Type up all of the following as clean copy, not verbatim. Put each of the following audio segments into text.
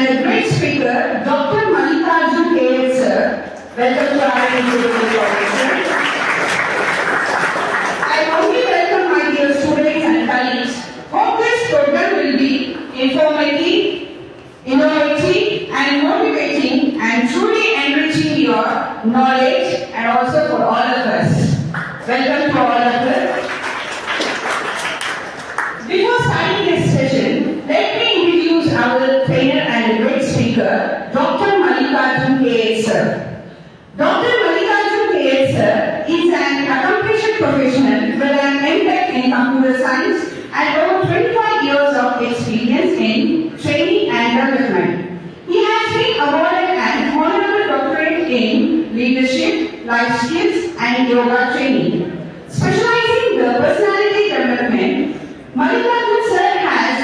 and a great speaker, Dr. Mallikarjun K. sir. Welcome to our institute. I warmly welcome my dear students and colleagues. Hope this program will be informative, innovative, and motivating, and truly enriching your knowledge, and also for all of us. Welcome to all of us. Before starting this session, let me introduce our trainer and great speaker, Dr. Mallikarjun K. sir. Dr. Mallikarjun K. sir is an accomplished professional with an MTech in computer science and over 25 years of experience in training and development. He has been awarded an honorable doctorate in leadership, life skills, and yoga training. Specializing in personality development, Mallikarjun sir has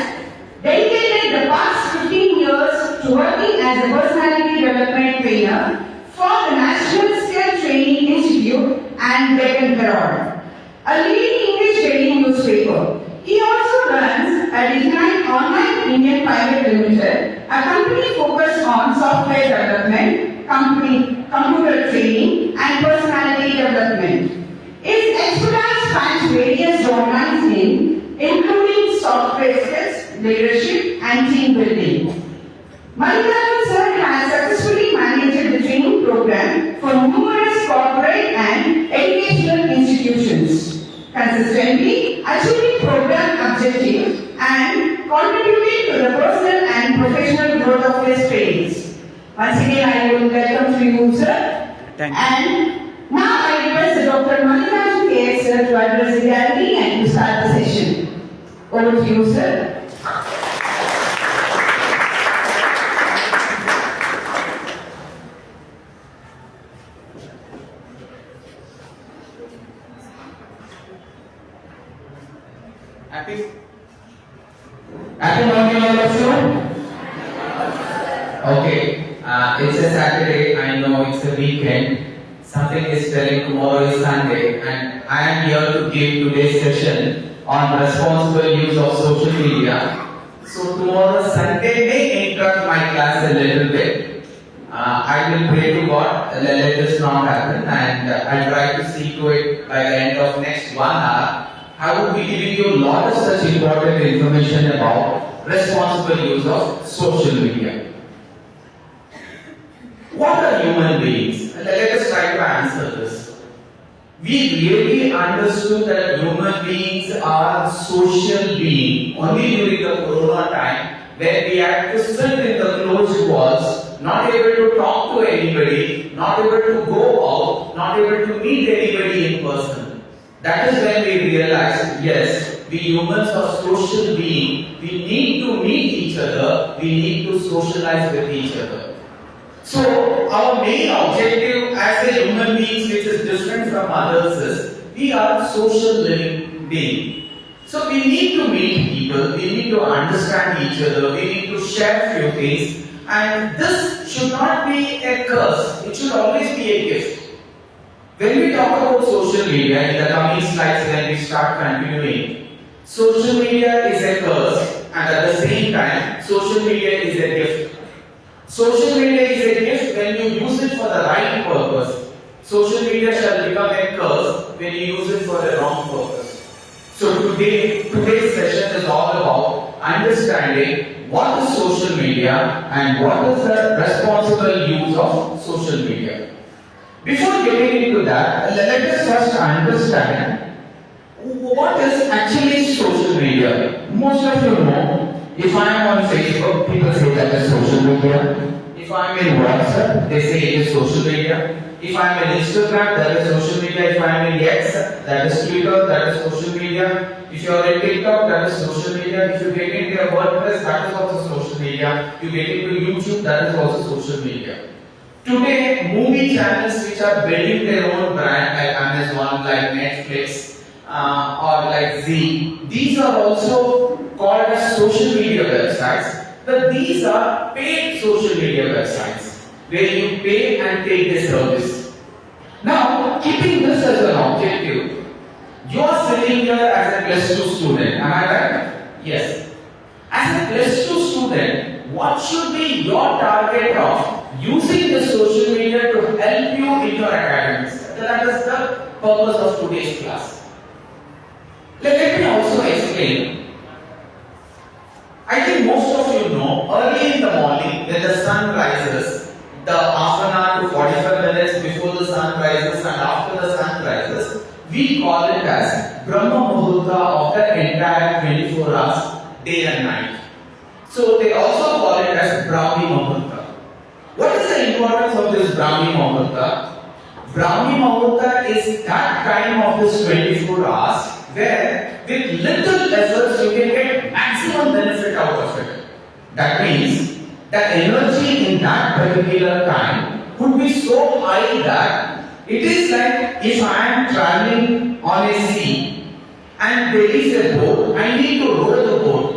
dedicated the past 15 years to working as a personality development trainer for the National Skill Training Institute and Deccan Herald, a leading English daily newspaper. He also runs a Design Online Indian Private Limited, a company focused on software development, computer training, and personality development. His expertise spans various domains including software skills, leadership, and team building. Mallikarjun sir has successfully managed the training program for numerous corporate and educational institutions, consistently achieving program objectives and contributing to the personal and professional growth of his trainees. Once again, I will welcome to you, sir. Thank you. And now I request Dr. Mallikarjun K. sir to address the gallery and to start the session. Over to you, sir. Happy morning, all of you. Okay, it's a Saturday. I know it's a weekend. Something is telling tomorrow is Sunday, and I am here to give today's session on responsible use of social media. So tomorrow Sunday may interrupt my class a little bit. I will pray to God, let this not happen, and I'll try to see to it by the end of next 1 hour. I will be giving you a lot of such important information about responsible use of social media. What are human beings? Let us try to answer this. We really understood that human beings are social beings only during the corona time, where we had to sit in the closed walls, not able to talk to anybody, not able to go out, not able to meet anybody in person. That is when we realized, yes, we humans are social beings. We need to meet each other. We need to socialize with each other. So, our main objective as a human beings, which is different from others, is we are social living beings. So, we need to meet people. We need to understand each other. We need to share few things. And this should not be a curse. It should always be a gift. When we talk about social media, in the coming slides when we start continuing, social media is a curse, and at the same time, social media is a gift. Social media is a gift when you use it for the right purpose. Social media shall become a curse when you use it for the wrong purpose. So today's session is all about understanding what is social media and what is the responsible use of social media. Before getting into that, let us first understand what is actually social media. Most of you know, if I am on Facebook, people say that is social media. If I am in WhatsApp, they say it is social media. If I am in Instagram, that is social media. If I am in X, that is Twitter, that is social media. If you are in TikTok, that is social media. If you get into your WordPress, that is also social media. You get into YouTube, that is also social media. Today, movie channels which are building their own brand, like Amazon, like Netflix, or like Z, these are also called as social media websites. But these are paid social media websites where you pay and take the service. Now, keeping this as an objective, you are sitting here as a +2 student. Am I right? Yes. As a +2 student, what should be your target of using the social media to help you in your academics. That is the purpose of today's class. Let me also explain. I think most of you know, early in the morning when the sun rises, the half an hour to 45 minutes before the sun rises and after the sun rises, we call it as Brahma Muhurta of the entire 24 hours, day and night. So they also call it as Brahmi Muhurta. What is the importance of this Brahmi Muhurta? Brahmi Muhurta is that time of this 24 hours where with little efforts you can get maximum benefit out of it. That means the energy in that particular time could be so high that it is like if I am traveling on a sea and there is a boat, I need to row the boat.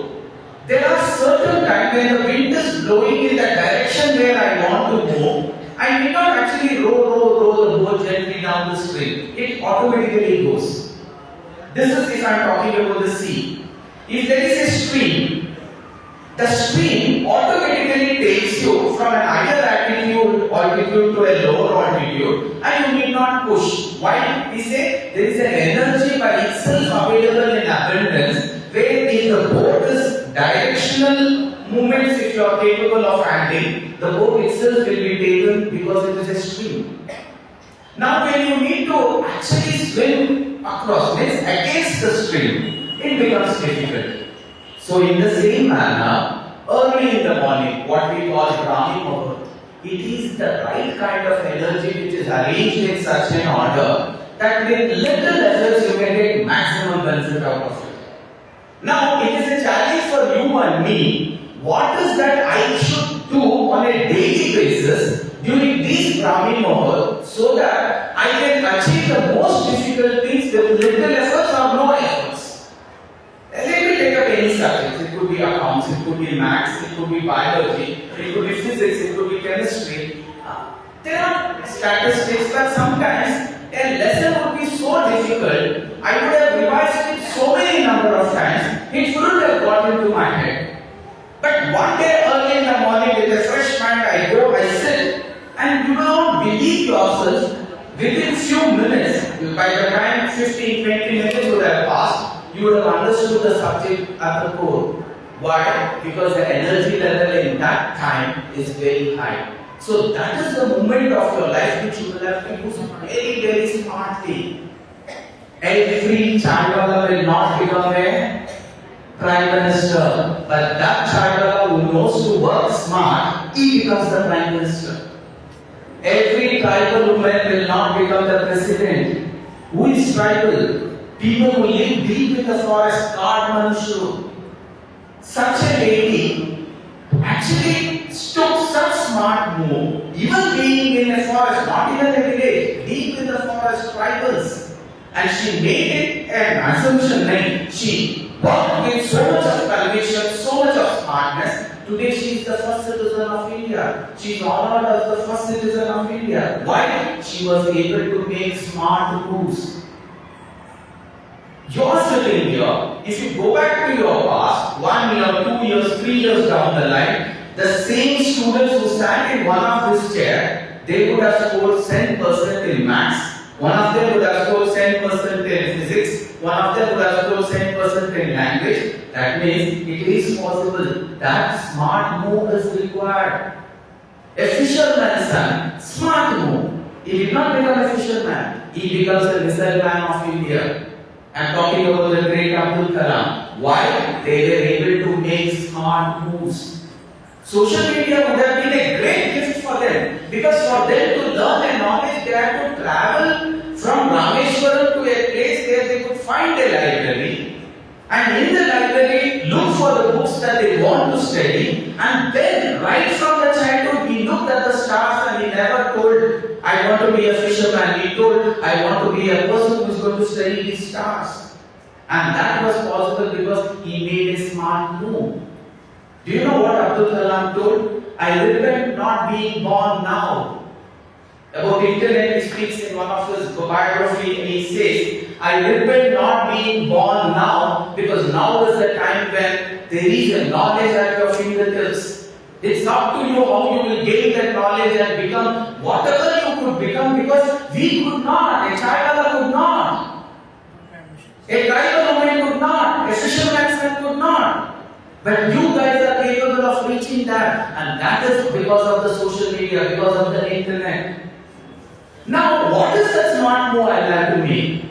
There are certain times when the wind is blowing in the direction where I want to go, I need not actually row the boat gently down the stream. It automatically goes. This is if I am talking about the sea. If there is a stream, the stream automatically takes you from an higher altitude to a lower altitude and you need not push. Why? We say there is an energy by itself available in abundance where if the boat is directional movements, if you are capable of handling, the boat itself will be taken because it is a stream. Now when you need to actually swim across, means against the stream, it becomes difficult. So in the same manner, early in the morning, what we call Brahmi Muhurta, it is the right kind of energy which is arranged in such an order that with little efforts you can get maximum benefit out of it. Now it is a challenge for you and me. What is that I should do on a daily basis during these Brahmi Muhurta so that I can achieve the most difficult things with little efforts or no efforts? Let me take up any subject. It could be accounts, it could be maths, it could be biology, it could be physics, it could be chemistry. There are statistics, but sometimes a lesson would be so difficult, I would have revised it so many number of times, it wouldn't have got into my head. But one day early in the morning with a fresh mind, I go, I sit, and you will not believe yourself, within few minutes, by the time 15-20 minutes would have passed, you would have understood the subject at the core. Why? Because the energy level in that time is very high. So that is the moment of your life which you will have to use very, very smartly. Every child will not become a Prime Minister, but that child who knows to work smart, he becomes the Prime Minister. Every tribal woman will not become the president. Who is tribal? People who live deep in the forest, Manushu. Such a lady actually took such smart move, even being in a forest, not even a village, deep in the forest, tribals. And she made it an assumption like she worked with so much of conviction, so much of smartness. Today she is the first citizen of India. She is honored as the first citizen of India. Why? She was able to make smart moves. You are sitting here, if you go back to your past, 1 year, 2 years, 3 years down the line, the same students who sat in one of this chair, they would have scored 10% in maths, one of them would have scored 10% in physics, one of them would have scored 10% in language. That means it is possible. That smart move is required. A fisherman's son, smart move. He did not become a fisherman. He becomes a missile man of India. I am talking about the great Abdul Kalam. Why? They were able to make smart moves. Social media would have been a great gift for them because for them to learn a knowledge, they had to travel from Rameshwaram to a place where they could find a library and in the library look for the books that they want to study, and then right from the childhood he looked at the stars and he never told, I want to be a fisherman. He told, I want to be a person who is going to study these stars. And that was possible because he made a smart move. Do you know what Abdul Kalam told? I regret not being born now. About the internet, he speaks in one of his biography and he says, I regret not being born now because now is the time when there is a knowledge at your fingertips. It's up to you how you will gain that knowledge and become whatever you could become, because we could not, a child could not, a tribal woman could not, a fisherman could not. But you guys are capable of reaching that, and that is because of the social media, because of the internet. Now, what is the smart move I like to make?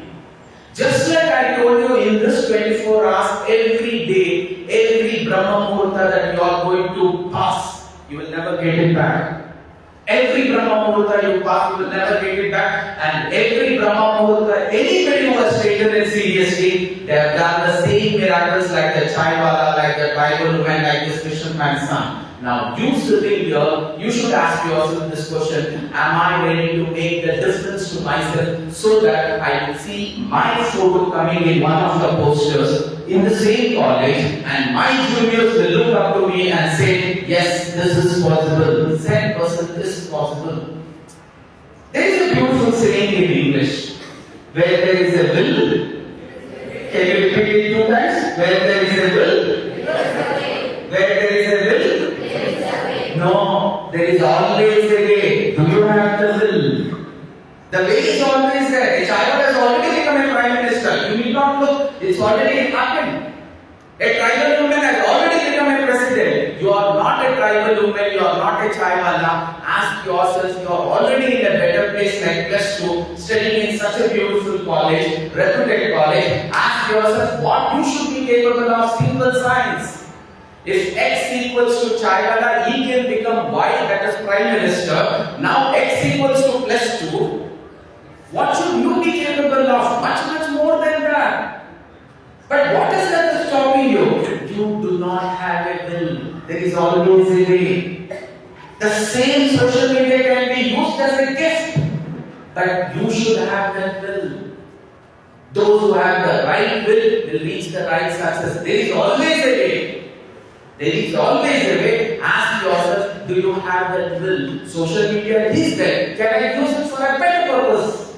Just like I told you, in this 24 hours, every day, every Brahma Muhurta that you are going to pass, you will never get it back. Every Brahma Muhurta you pass, you will never get it back. And every Brahma Muhurta, anybody who has taken it seriously, they have done the same miracles like the Chaiwala, like the tribal woman, like this fisherman's son. Now, you sitting here, you should ask yourself this question: am I ready to make the difference to myself so that I will see my photo coming in one of the posters in the same college, and my juniors will look up to me and say, yes, this is possible, 10% is possible. There is a beautiful saying in English: where there is a will, can you repeat it 2 times? Where there is a will, where there is a will, no, there is always a way. Do you have the will? The way is always there. A child has already become a prime minister. You need not look. It's already happened. A tribal woman has already become a president. You are not a tribal woman. You are not a Chaiwala. Ask yourself. You are already in a better place like +2, studying in such a beautiful college, reputed college. Ask yourself what you should be capable of. Simple science. If X equals to Chaiwala, he can become Y, that is Prime Minister. Now X equals to +2. What should you be capable of? Much, much more than that. But what is that stopping you? You do not have a will. There is always a way. The same social media can be used as a gift, but you should have that will. Those who have the right will reach the right success. There is always a way. There is always a way. Ask yourself, do you have that will? Social media is there. Can I use it for a better purpose?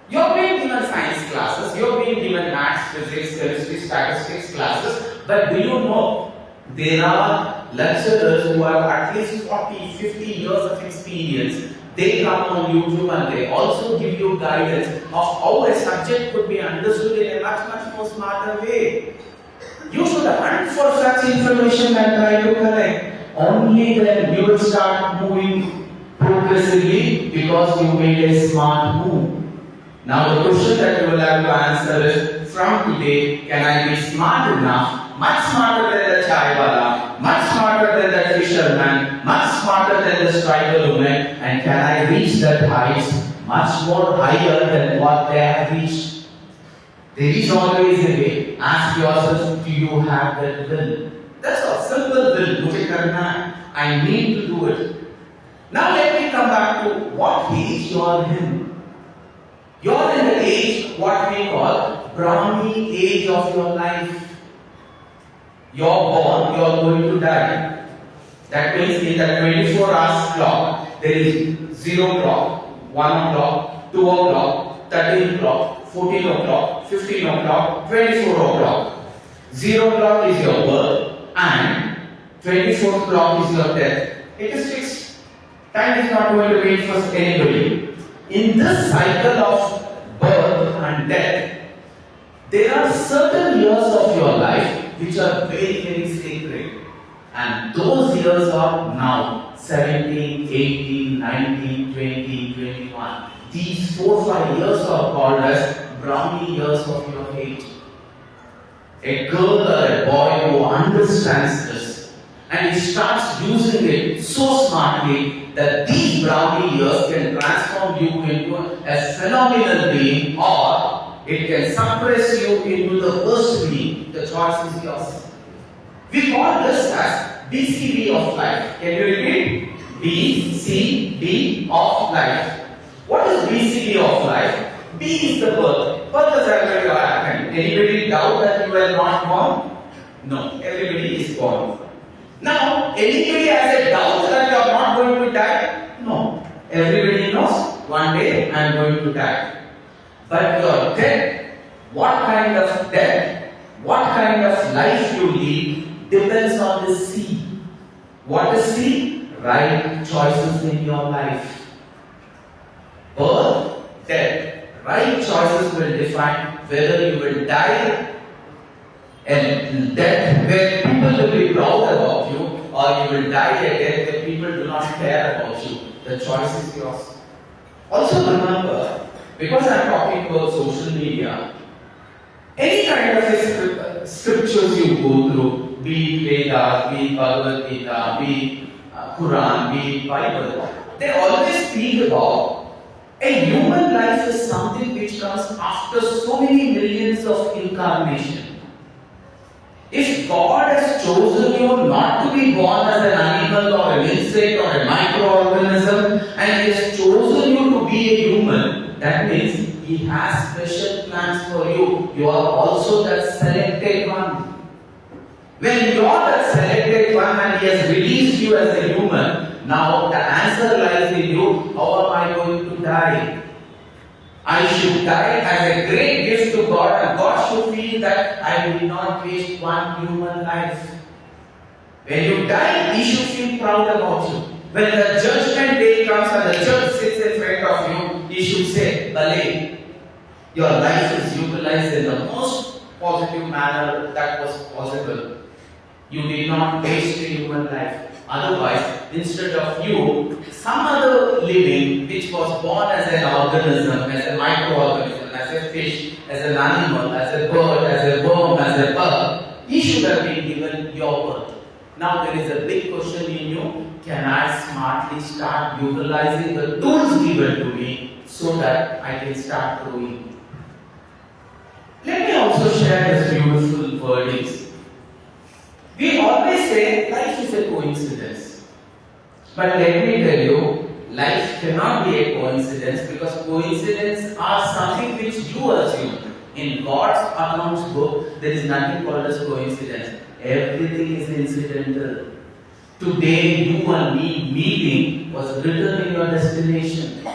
You're being given science classes, you're being given maths, physics, chemistry, statistics classes, but do you know there are lecturers who have at least 40, 50 years of experience. They come on YouTube and they also give you guidance of how a subject could be understood in a much, much more smarter way. You should hunt for such information and try to collect. Only then you will start moving progressively because you made a smart move. Now the question that you will have to answer is, from today, can I be smart enough, much smarter than the Chaiwala, much smarter than the fisherman, much smarter than the tribal woman, and can I reach that heights much more higher than what they have reached? There is always a way. Ask yourself, do you have that will? That's a simple will. Mujhe karna hai. I need to do it. Now let me come back to what age you are in. You are in the age, what we call Brahmi age of your life. You are born, you are going to die. That means in the 24 hours clock, there is 0 o'clock, 1 o'clock, 2 o'clock, 13 o'clock, 14 o'clock, 15 o'clock, 24 o'clock. 0 o'clock is your birth and 24 o'clock is your death. It is fixed. Time is not going to wait for anybody. In this cycle of birth and death, there are certain years of your life which are very, very sacred. And those years are now 17, 18, 19, 20, 21. These 4-5 years are called as Brahmi years of your age. A girl or a boy who understands this and he starts using it so smartly that these Brahmi years can transform you into a phenomenal being, or it can suppress you into the worst being. The choice is yours. We call this as BCD of life. Can you repeat? BCD of life. What is BCD of life? B is the birth. Birth has already happened. Anybody doubt that you were not born? No, everybody is born. Now, anybody has a doubt that you are not going to die? No. Everybody knows one day I am going to die. But your death, what kind of death, what kind of life you lead depends on the seed. What is the right choices in your life? Birth, death. Right choices will define whether you will die and death where people will be proud about you, or you will die a death where people do not care about you. The choice is yours. Also remember, because I am talking about social media, any kind of scriptures you go through, be it Vedas, be it Bhagavad Gita, be it Quran, be it Bible, they always speak about a human life is something which comes after so many millions of incarnations. If God has chosen you not to be born as an animal or an insect or a microorganism, and He has chosen you to be a human, that means He has special plans for you. You are also that selected one. When you are that selected one and He has released you as a human, now the answer lies in you. How am I going to die? I should die as a great gift to God, and God should feel that I will not waste one human life. When you die, He should feel proud about you. When the judgment day comes and the judge sits in front of you, He should say, Bale, your life is utilized in the most positive manner that was possible. You did not waste a human life. Otherwise, instead of you, some other living which was born as an organism, as a microorganism, as a fish, as an animal, as a bird, as a worm, as a bug, he should have been given your birth. Now there is a big question in you. Can I smartly start utilizing the tools given to me so that I can start growing? Let me also share this beautiful wordings. We always say life is a coincidence. But let me tell you, life cannot be a coincidence, because coincidences are something which you assume. In God's accounts book, there is nothing called as coincidence. Everything is incidental. Today, you and me meeting was written in your destination.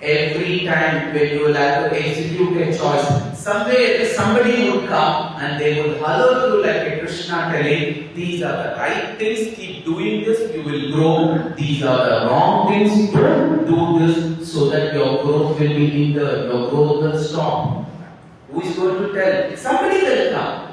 Every time when you will have to execute a choice, somewhere somebody would come and they would holler to like a Krishna telling, these are the right things, keep doing this, you will grow. These are the wrong things, don't do this, so that your growth will be hindered, your growth will stop. Who is going to tell? Somebody will come.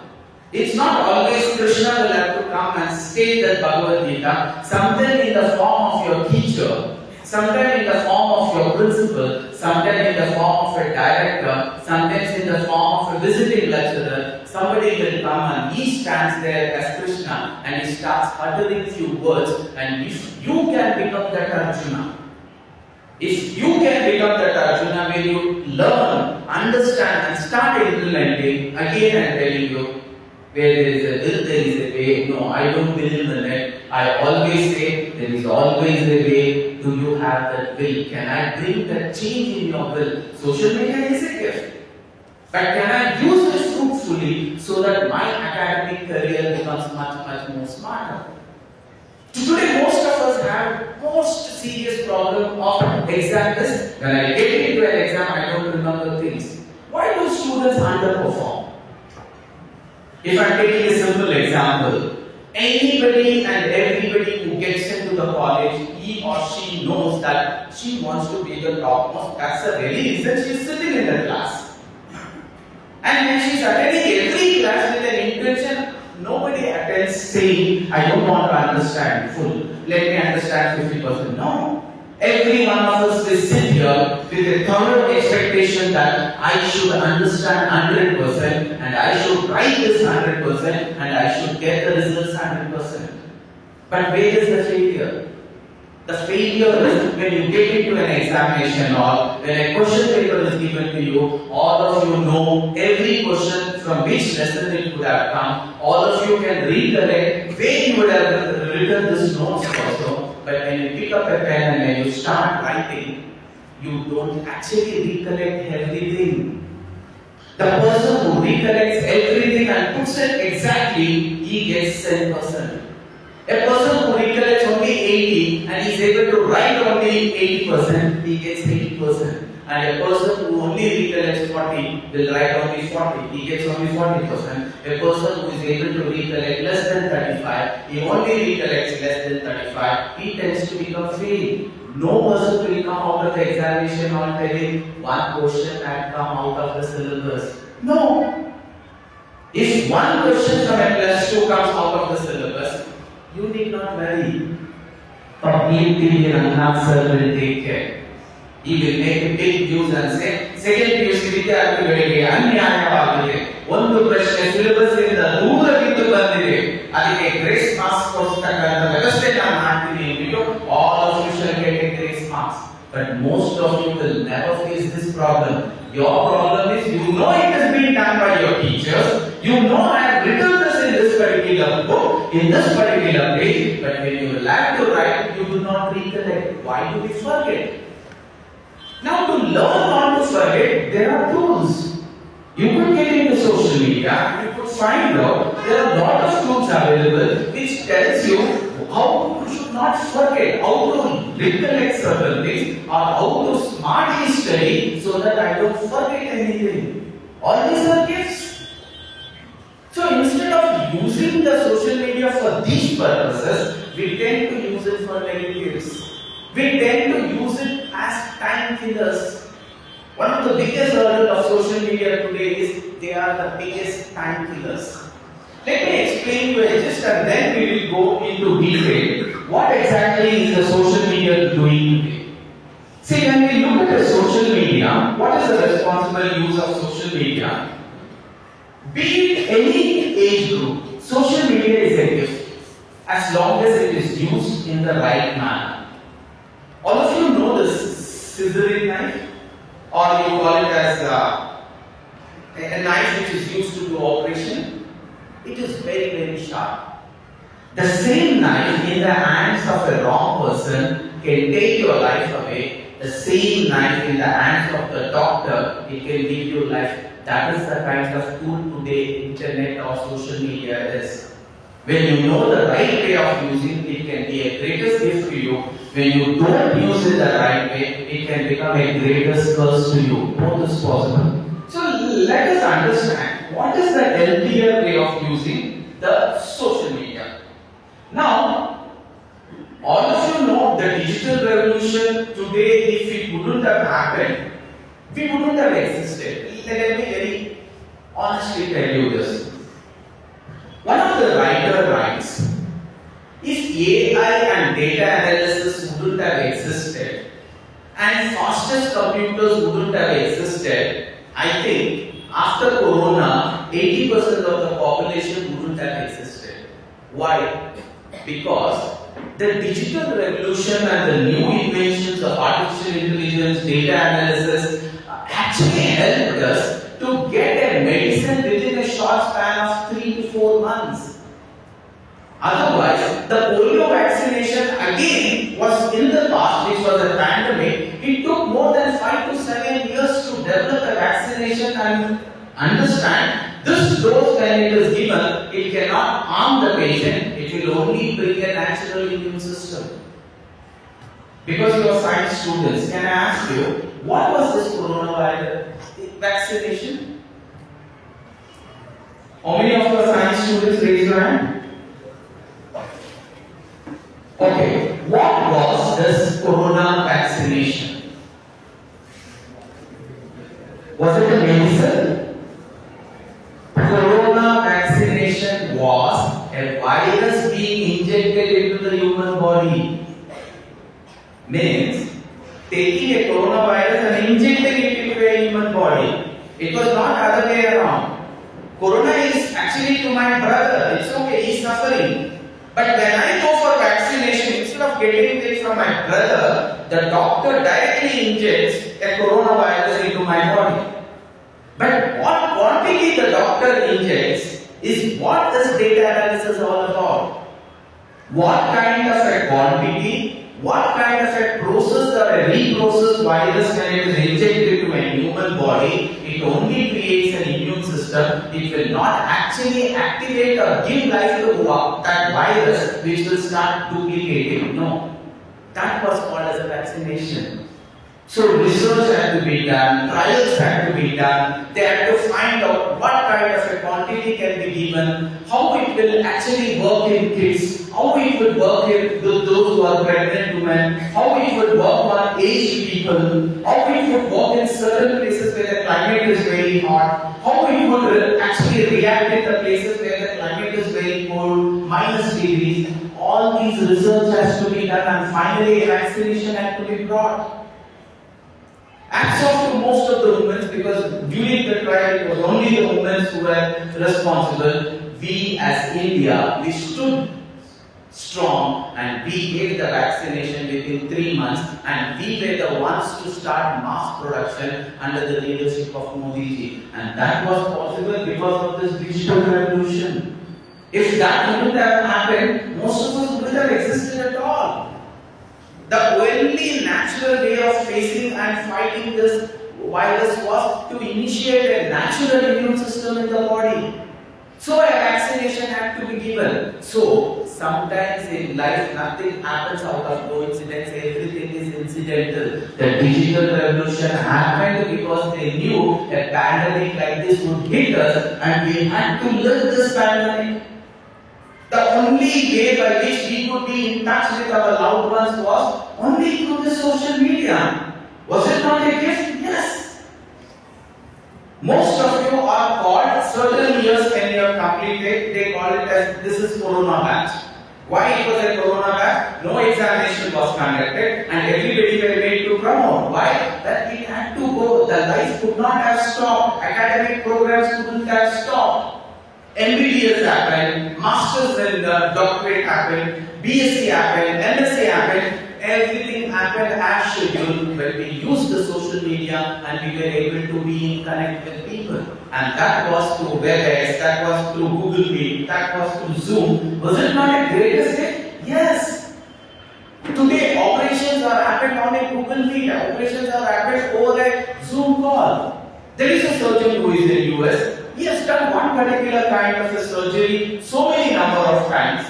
It's not always Krishna will have to come and state that Bhagavad Gita. Sometimes in the form of your teacher, sometimes in the form of your principal, sometimes in the form of a director, sometimes in the form of a visiting lecturer, somebody will come and he stands there as Krishna and he starts uttering few words, and if you can become that Arjuna, if you can become that Arjuna, when you learn, understand and start implementing, again I am telling you, where there is a will, there is a way. No, I don't believe in it. I always say, there is always a way. Do you have that will? Can I bring that change in your will? Social media is a gift. But can I use it fruitfully so that my academic career becomes much more smarter? Today, most of us have most serious problem of exam risk. When I get into an exam, I don't remember things. Why do students underperform? If I'm taking a simple example, anybody and everybody who gets into the college, he or she knows that she wants to be the topmost. That's the very reason she's sitting in the class. And when she's attending every class with an intention, nobody attends saying, I don't want to understand full. Let me understand 50%. No. Every one of us will sit here with a thorough expectation that I should understand 100% and I should write this 100% and I should get the results 100%. But where is the failure? The failure is when you get into an examination or when a question paper is given to you, all of you know every question from which lesson it would have come, all of you can recollect where you would have written this notes also. But when you pick up a pen and when you start writing, you don't actually recollect everything. The person who recollects everything and puts it exactly, he gets 10%. A person who recollects only 80 and is able to write only 80%, he gets 80%. and a person who only recollects 40 will write only 40. He gets only 40%. A person who is able to recollect less than 35, he only recollects less than 35, he tends to become fail. No person will come out of the examination on telling one question had come out of the syllabus. No. If one question from a plus 2 comes out of the syllabus, you need not worry. Publicly Rangnath will take care. He will make a big news and say, second PUC ವಿದ್ಯಾರ್ಥಿಗಳಿಗೆ ಅನ್ಯಾಯವಾಗಿದೆ. ಒಂದು ಪ್ರಶ್ನೆ syllabus ಇಂದ ದೂರವಿದ್ದು ಬಂದಿದೆ. ಅದಕ್ಕೆ grace marks ಕೊಡ್ತಕ್ಕಂಥ ವ್ಯವಸ್ಥೆ ನಾನು ಮಾಡ್ತೀನಿ ಅಂದ್ಬಿಟ್ಟು all of you shall get a grace marks. But most of you will never face this problem. Your problem is you know it has been done by your teachers. You know I have written this in this particular book, in this particular page. But when you like to write, you do not recollect. Why do we forget? Now to learn not to forget, there are tools. You could get into social media, you could find out there are a lot of tools available which tells you how you should not forget, how to recollect certain things, or how to smartly study so that I don't forget anything. All these are gifts. So instead of using the social media for these purposes, we tend to use it for negatives. We tend to use it as time killers. One of the biggest hurdles of social media today is they are the biggest time killers. Let me explain you a gist and then we will go into detail. What exactly is the social media doing today? See, when we look at the social media, what is the responsible use of social media? Be it any age group, social media is a gift as long as it is used in the right manner. All of you know this scissoring knife, or you call it as a knife which is used to do operation. It is very, very sharp. The same knife in the hands of a wrong person can take your life away. The same knife in the hands of the doctor, it can give you life. That is the kind of tool today internet or social media is. When you know the right way of using it, can be a greatest gift to you. When you don't use it the right way, it can become a greatest curse to you. Both is possible. So let us understand what is the healthier way of using the social media. Now, all of you know the digital revolution today, if it wouldn't have happened, we wouldn't have existed. Let me very honestly tell you this. One of the writer writes, if AI and data analysis wouldn't have existed and fastest computers wouldn't have existed, I think after Corona, 80% of the population wouldn't have existed. Why? Because the digital revolution and the new inventions of artificial intelligence, data analysis actually helped us to get a medicine within a short span of 3 to 4 months. Otherwise, the polio vaccination again was in the past, which was a pandemic. It took more than 5 to 7 years to develop a vaccination and understand this dose when it is given, it cannot harm the patient, it will only bring a natural immune system. Because you are science students, can I ask you, what was this coronavirus vaccination? How many of your science students raise your hand? Okay, what was this corona vaccination? Was it a medicine? Corona vaccination was a virus being injected into the human body. Means taking a coronavirus and injecting it into a human body. It was not other way around. Corona is actually to my brother. It's okay, he's suffering. But when I go for vaccination, instead of getting it from my brother, the doctor directly injects a coronavirus into my body. But what quantity the doctor injects is what this data analysis is all about. What kind of a quantity, what kind of a process or a reprocessed virus when it is injected into a human body, it only creates an immune system. It will not actually activate or give life to that virus which will start duplicating. No. That was called as a vaccination. So research had to be done, trials had to be done, they had to find out what kind of a quantity can be given, how it will actually work in kids, how it would work in those who are pregnant women, how it would work on aged people, how it would work in certain places where the climate is very hot, how it would actually react in the places where the climate is very cold, minus degrees. All these research has to be done and finally a vaccination had to be brought. Hats off to most of the women because during the trial it was only the women who were responsible. We as India, we stood strong and we gave the vaccination within 3 months and we were the ones to start mass production under the leadership of Modi ji. And that was possible because of this digital revolution. If that wouldn't have happened, most of us wouldn't have existed at all. The only natural way of facing and fighting this virus was to initiate a natural immune system in the body. So a vaccination had to be given. So sometimes in life nothing happens out of coincidence, everything is incidental. The digital revolution happened because they knew a pandemic like this would hit us and we had to live this pandemic. The only way by which we could be in touch with our loved ones was only through the social media. Was it not a gift? Yes. Most of you are called certain years when you have completed, they call it as this is Corona batch. Why it was a Corona batch? No examination was conducted and everybody were made to promote. Why? That it had to go. The life could not have stopped. Academic programs couldn't have stopped. MBBS happened, Masters and Doctorate happened, BSc happened, MSc happened, everything happened as scheduled when we used the social media and we were able to be in connect with people. And that was through WebEx, that was through Google Meet, that was through Zoom. Was it not a greatest gift? Yes. Today operations are happening on a Google Meet, operations are happening over a Zoom call. There is a surgeon who is in US. He has done one particular kind of a surgery so many number of times,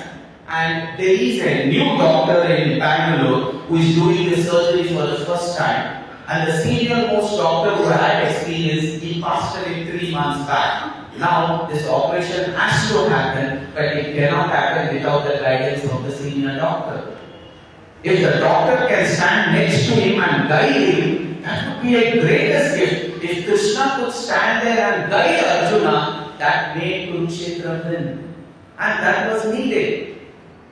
and there is a new doctor in Bangalore who is doing the surgery for the first time, and the senior most doctor who had experience, he passed away 3 months back. Now this operation has to happen, but it cannot happen without the guidance of the senior doctor. If the doctor can stand next to him and guide him, that would be a greatest gift. If Krishna could stand there and guide Arjuna, that made Kurukshetra win. And that was needed.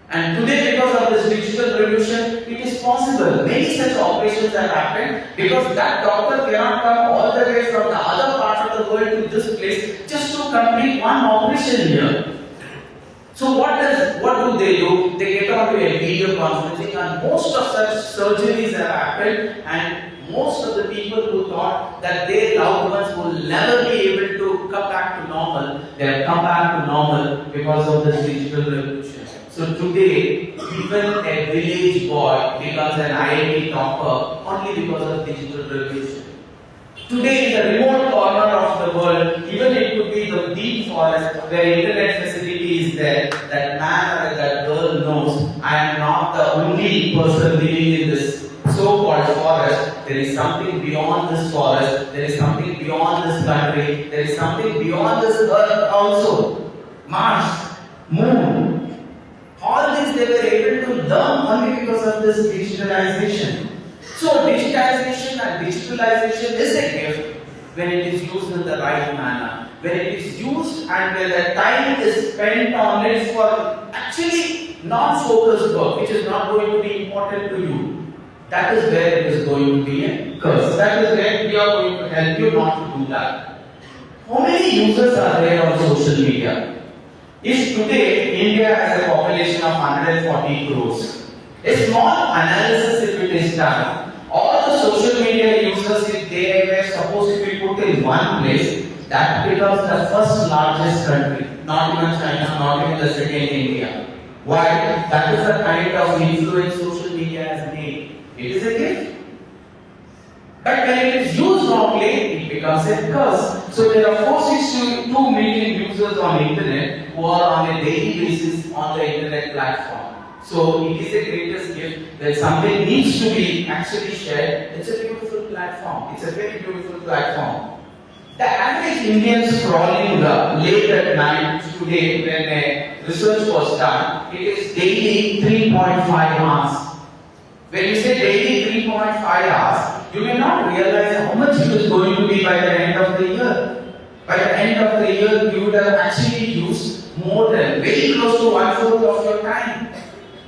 And today, because of this digital revolution, it is possible. Many such operations have happened because that doctor cannot come all the way from the other part of the world to this place just to complete one operation here. So what do? They get onto a video conferencing and most of such surgeries have happened and most of the people who thought that their loved ones will never be able to come back to normal, they have come back to normal because of this digital revolution. So today, even a village boy becomes an IIT topper only because of digital revolution. Today, in the remote corner of the world, even it could be the deep forest where internet facility is there, that man or that girl knows, I am not the only person living in this so-called forest. There is something beyond this forest, there is something beyond this country, there is something beyond this earth also. Mars, Moon, all this they were able to learn only because of this digitalization. So digitization and digitalization is a gift when it is used in the right manner. When it is used and when the time is spent on it for actually non-focused work, which is not going to be important to you, that is where it is going to be a curse. That is where we are going to help you not to do that. How many users are there on social media? If today India has a population of 140 crores, a small analysis if it is done, all the social media users, if they were supposed to be put in one place, that becomes the first largest country, not even China, not even the second India. Why? That is the kind of influence social media has made. It is a gift. But when it is used wrongly, it becomes a curse. So there are 462 million users on internet who are on a daily basis on the internet platform. So it is the greatest gift that something needs to be actually shared. It's a beautiful platform. It's a very beautiful platform. The average Indian scrolling late at night today, when a research was done, it is daily 3.5 hours. When you say daily 3.5 hours, you may not realize how much it is going to be by the end of the year. By the end of the year, you would have actually used more than, very close to 1/4 of your time.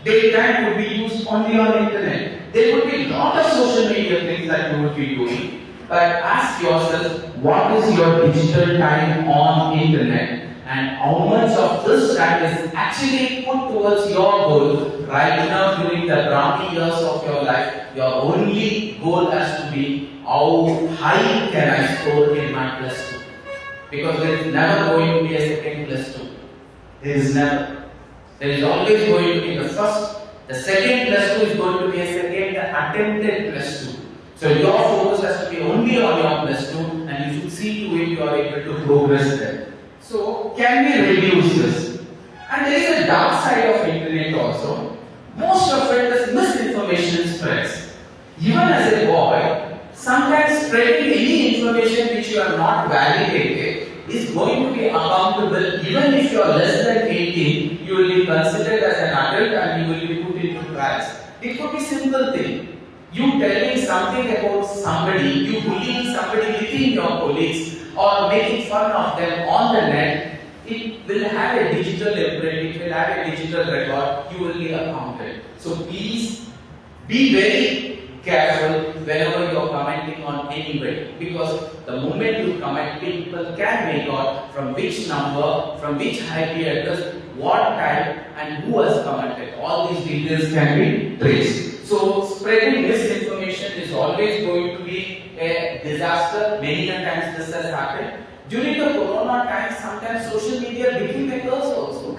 Daytime would be used only on internet. There would be a lot of social media things that you would be doing. But ask yourself, what is your digital time on internet? And how much of this time is actually put towards your goal right now during the brownie years of your life? Your only goal has to be, how high can I score in my plus 2? Because there is never going to be a second plus 2. There is never. There is always going to be the first. The second plus 2 is going to be a second attempted plus 2. So your focus has to be only on your plus 2, and you should see to it you are able to progress there. So can we reduce this? And there is a dark side of internet also. Most of it is misinformation spreads. Even as a boy, sometimes spreading any information which you are not validated is going to be accountable. Even if you are less than 18, you will be considered as an adult and you will be put into trials. It could be simple thing. You telling something about somebody, you bullying somebody within your colleagues, or making fun of them on the net, it will have a digital imprint, it will have a digital record, you will be accounted. So please be very careful whenever you are commenting on anybody, because the moment you comment, people can make out from which number, from which IP address, what time, and who has commented. All these details can be traced. So spreading misinformation is always going to be a disaster. Many times this has happened. During the corona time, sometimes social media became a curse also.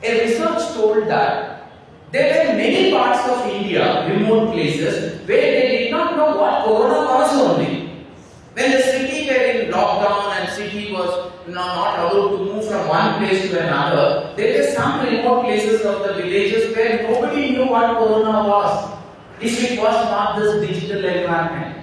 A research told that there were many parts of India, remote places, where they did not know what corona was only. When the city were in lockdown and city was not allowed to move from one place to another, there were some remote places of the villages where nobody knew what corona was. If it was not this digital environment.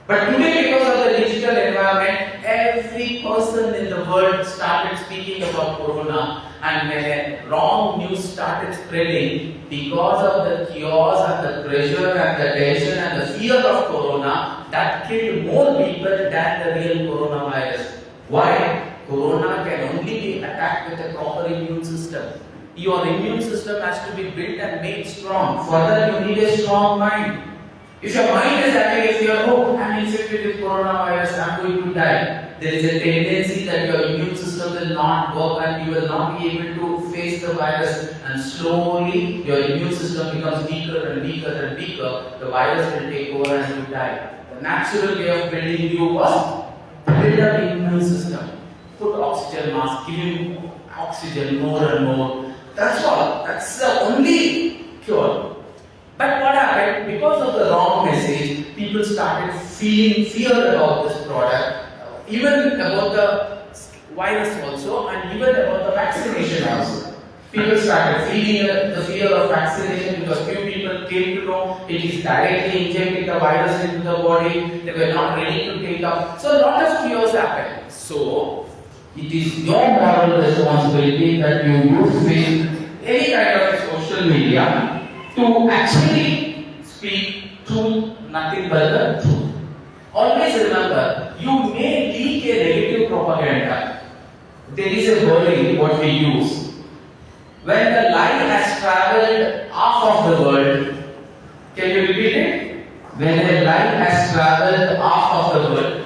But today, because of the digital environment, every person in the world started speaking about corona, and when a wrong news started spreading, because of the chaos and the pressure and the tension and the fear of corona, that killed more people than the real coronavirus. Why? Corona can only be attacked with a proper immune system. Your immune system has to be built and made strong. For that, you need a strong mind. If your mind is having a fear, oh, I'm infected with coronavirus, I'm going to die, there is a tendency that your immune system will not work and you will not be able to face the virus, and slowly your immune system becomes weaker and weaker and weaker. The virus will take over and you die. The natural way of building you was build up immune system. Put oxygen mask, give him oxygen more and more. That's all. That's the only cure. But what happened? Because of the wrong message, people started feeling fear about this product, even about the virus also, and even about the vaccination also. People started feeling the fear of vaccination because few people came to know it is directly injecting the virus into the body. They were not ready to take up. So a lot of fears happened. So it is your moral responsibility that you use any kind of social media to actually speak truth, nothing but the truth. Always remember, you may leak a negative propaganda. There is a wording what we use. When the lie has traveled half of the world, can you repeat it? When a lie has traveled half of the world,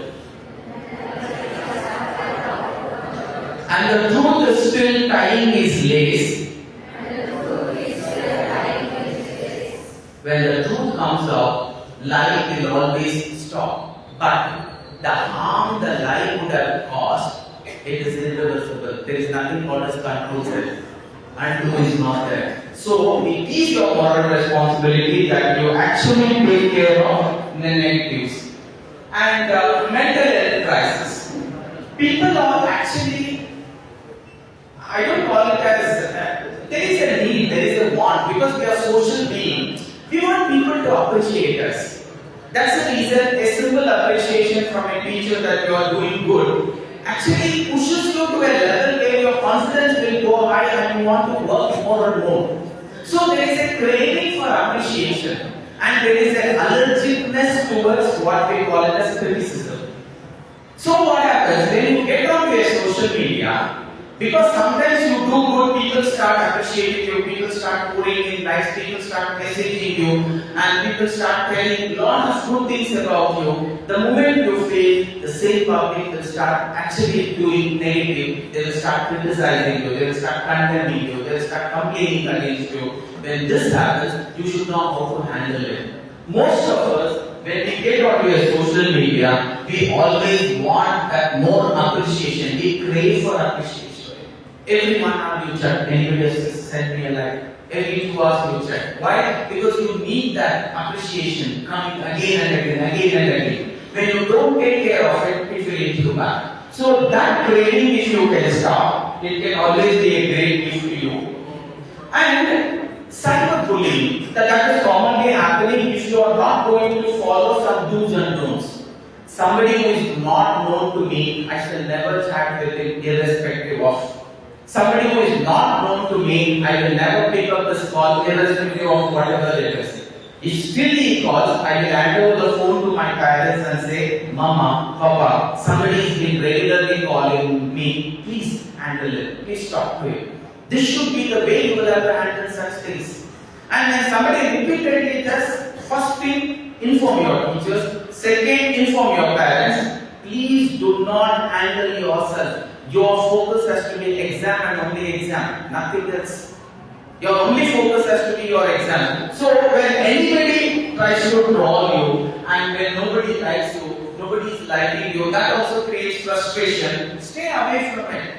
and the truth is still tying his lace, when the truth comes out, lie will always stop. But the harm the lie would have caused, it is irreversible. There is nothing called as control self. Undo is not there. So it is your moral responsibility that you actually take care of the negatives. And mental health crisis. People are actually, I don't call it as, there is a need, there is a want, because we are social beings. We want people to appreciate us. That's the reason a simple appreciation from a teacher that you are doing good actually pushes you to a level where your confidence will go high and you want to work more and more. So there is a craving for appreciation and there is an allergicness towards what we call it as criticism. So what happens when you get onto a social media? Because sometimes you do good, people start appreciating you, people start putting in likes, people start messaging you, and people start telling a lot of good things about you. The moment you fail, the same public will start actually doing negative. They will start criticizing you, they will start condemning you, they will start complaining against you. When this happens, you should know how to handle it. Most of us, when we get onto a social media, we always want that more appreciation. We crave for appreciation. Every 1 hour you check, anybody has sent me a like. Every 2 hours you check. Why? Because you need that appreciation coming again and again, again and again. When you don't take care of it, it will hit you back. So that craving, if you can stop, it can always be a great gift to you. And cyberbullying, that is commonly happening if you are not going to follow some do's and don'ts. Somebody who is not known to me, I shall never chat with him irrespective of. Somebody who is not known to me, I will never pick up this call irrespective of whatever it is. If still he calls, I will hand over the phone to my parents and say, Mama, Papa, somebody has been regularly calling me, please handle it, please talk to him. This should be the way you will have to handle such things. And when somebody repeatedly does, first thing, inform your teachers, second, inform your parents, please do not handle yourself. Your focus has to be exam and only exam, nothing else. Your only focus has to be your exam. So when anybody tries to troll you and when nobody likes you, nobody is liking you, that also creates frustration. Stay away from it.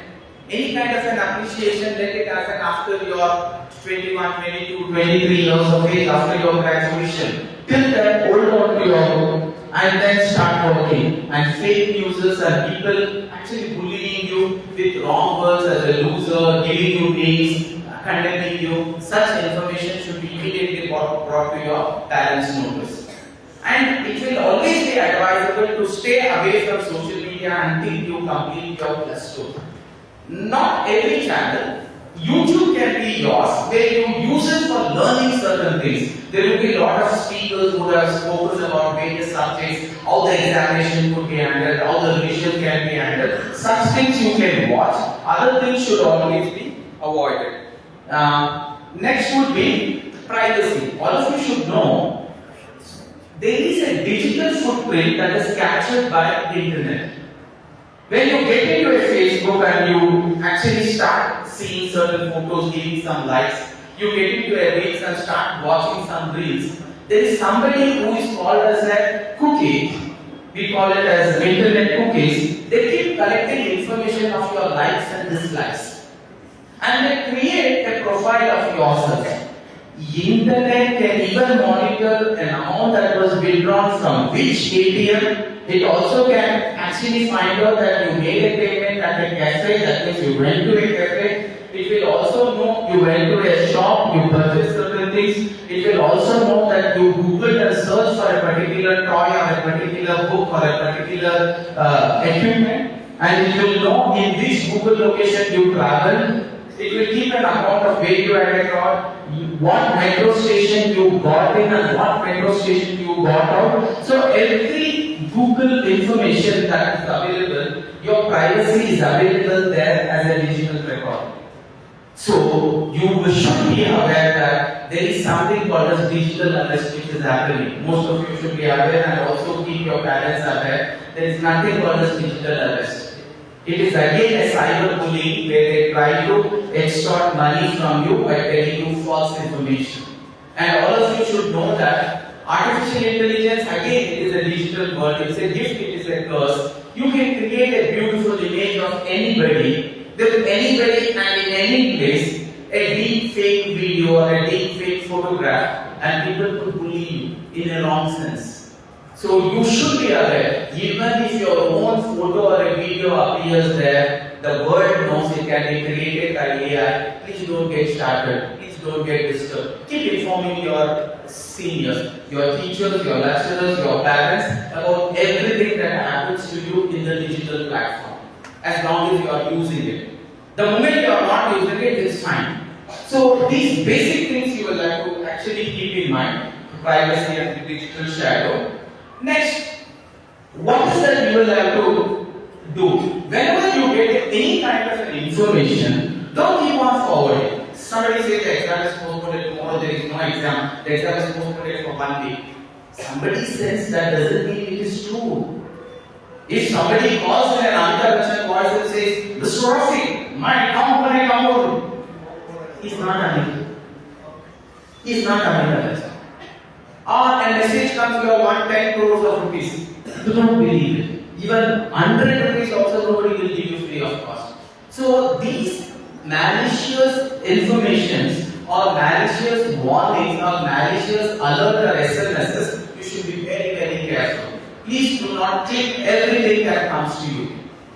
Any kind of an appreciation, let it happen after your 21, 22, 23 years of age, after your graduation. Till then, hold on to your book and then start working. And fake news and people actually bullying you with wrong words as a loser, giving you names, condemning you. Such information should be immediately brought to your parents' notice. And it will always be advisable to stay away from social media until you complete your plus 2. Not every channel. YouTube can be yours where you use it for learning certain things. There will be a lot of speakers who have spoken about various subjects, how the examination could be handled, how the revision can be handled. Such things you can watch. Other things should always be avoided. Next would be privacy. All of you should know there is a digital footprint that is captured by the internet. When you get into a Facebook and you actually start seeing certain photos, giving some likes, you get into a reels and start watching some reels, there is somebody who is called as a cookie. We call it as internet cookies. They keep collecting information of your likes and dislikes. And they create a profile of yourself. Internet can even monitor an amount that was withdrawn from which ATM. It also can actually find out that you made a payment at a cafe, that means you went to a cafe. It will also know you went to a shop, you purchased certain things. It will also know that you Googled and searched for a particular toy or a particular book or a particular equipment. And it will know in which Google location you traveled. It will keep an account of where you had a car, what metro station you got in and what metro station you got out. So every Google information that is available, your privacy is available there as a digital record. So you should be aware that there is something called as digital arrest which is happening. Most of you should be aware and also keep your parents aware. There is nothing called as digital arrest. It is again a cyberbullying where they try to extort money from you by telling you false information. And all of you should know that artificial intelligence, again, it is a digital world, it's a gift, it is a curse. You can create a beautiful image of anybody, with anybody and in any place, a deep fake video or a deep fake photograph, and people could bully you in a wrong sense. So you should be aware, even if your own photo or a video appears there, The world knows it can be created by AI. Please don't get started. Please don't get disturbed. Keep informing your seniors, your teachers, your lecturers, your parents about everything that happens to you in the digital platform, as long as you are using it. The moment you are not using it, it's fine. So these basic things you will have to actually keep in mind: privacy and the digital shadow. Next, what is that you will have to do? Whenever you get any kind of an information, don't keep on forwarding. Somebody says the exam is postponed tomorrow, there is no exam, the exam is postponed for 1 week. Somebody says that doesn't mean it is true. If somebody calls in an Amitabh voice and says, Mr. Rafi, my company come over, he's not Amitabh. He's not Amitabh. Or a message comes, you have won 10 crores of rupees. Do not believe it. Even 100 rupees also nobody will give you free of cost. So these malicious informations or malicious warnings or malicious alert or SMSs, you should be very, very careful. Please do not click everything that comes to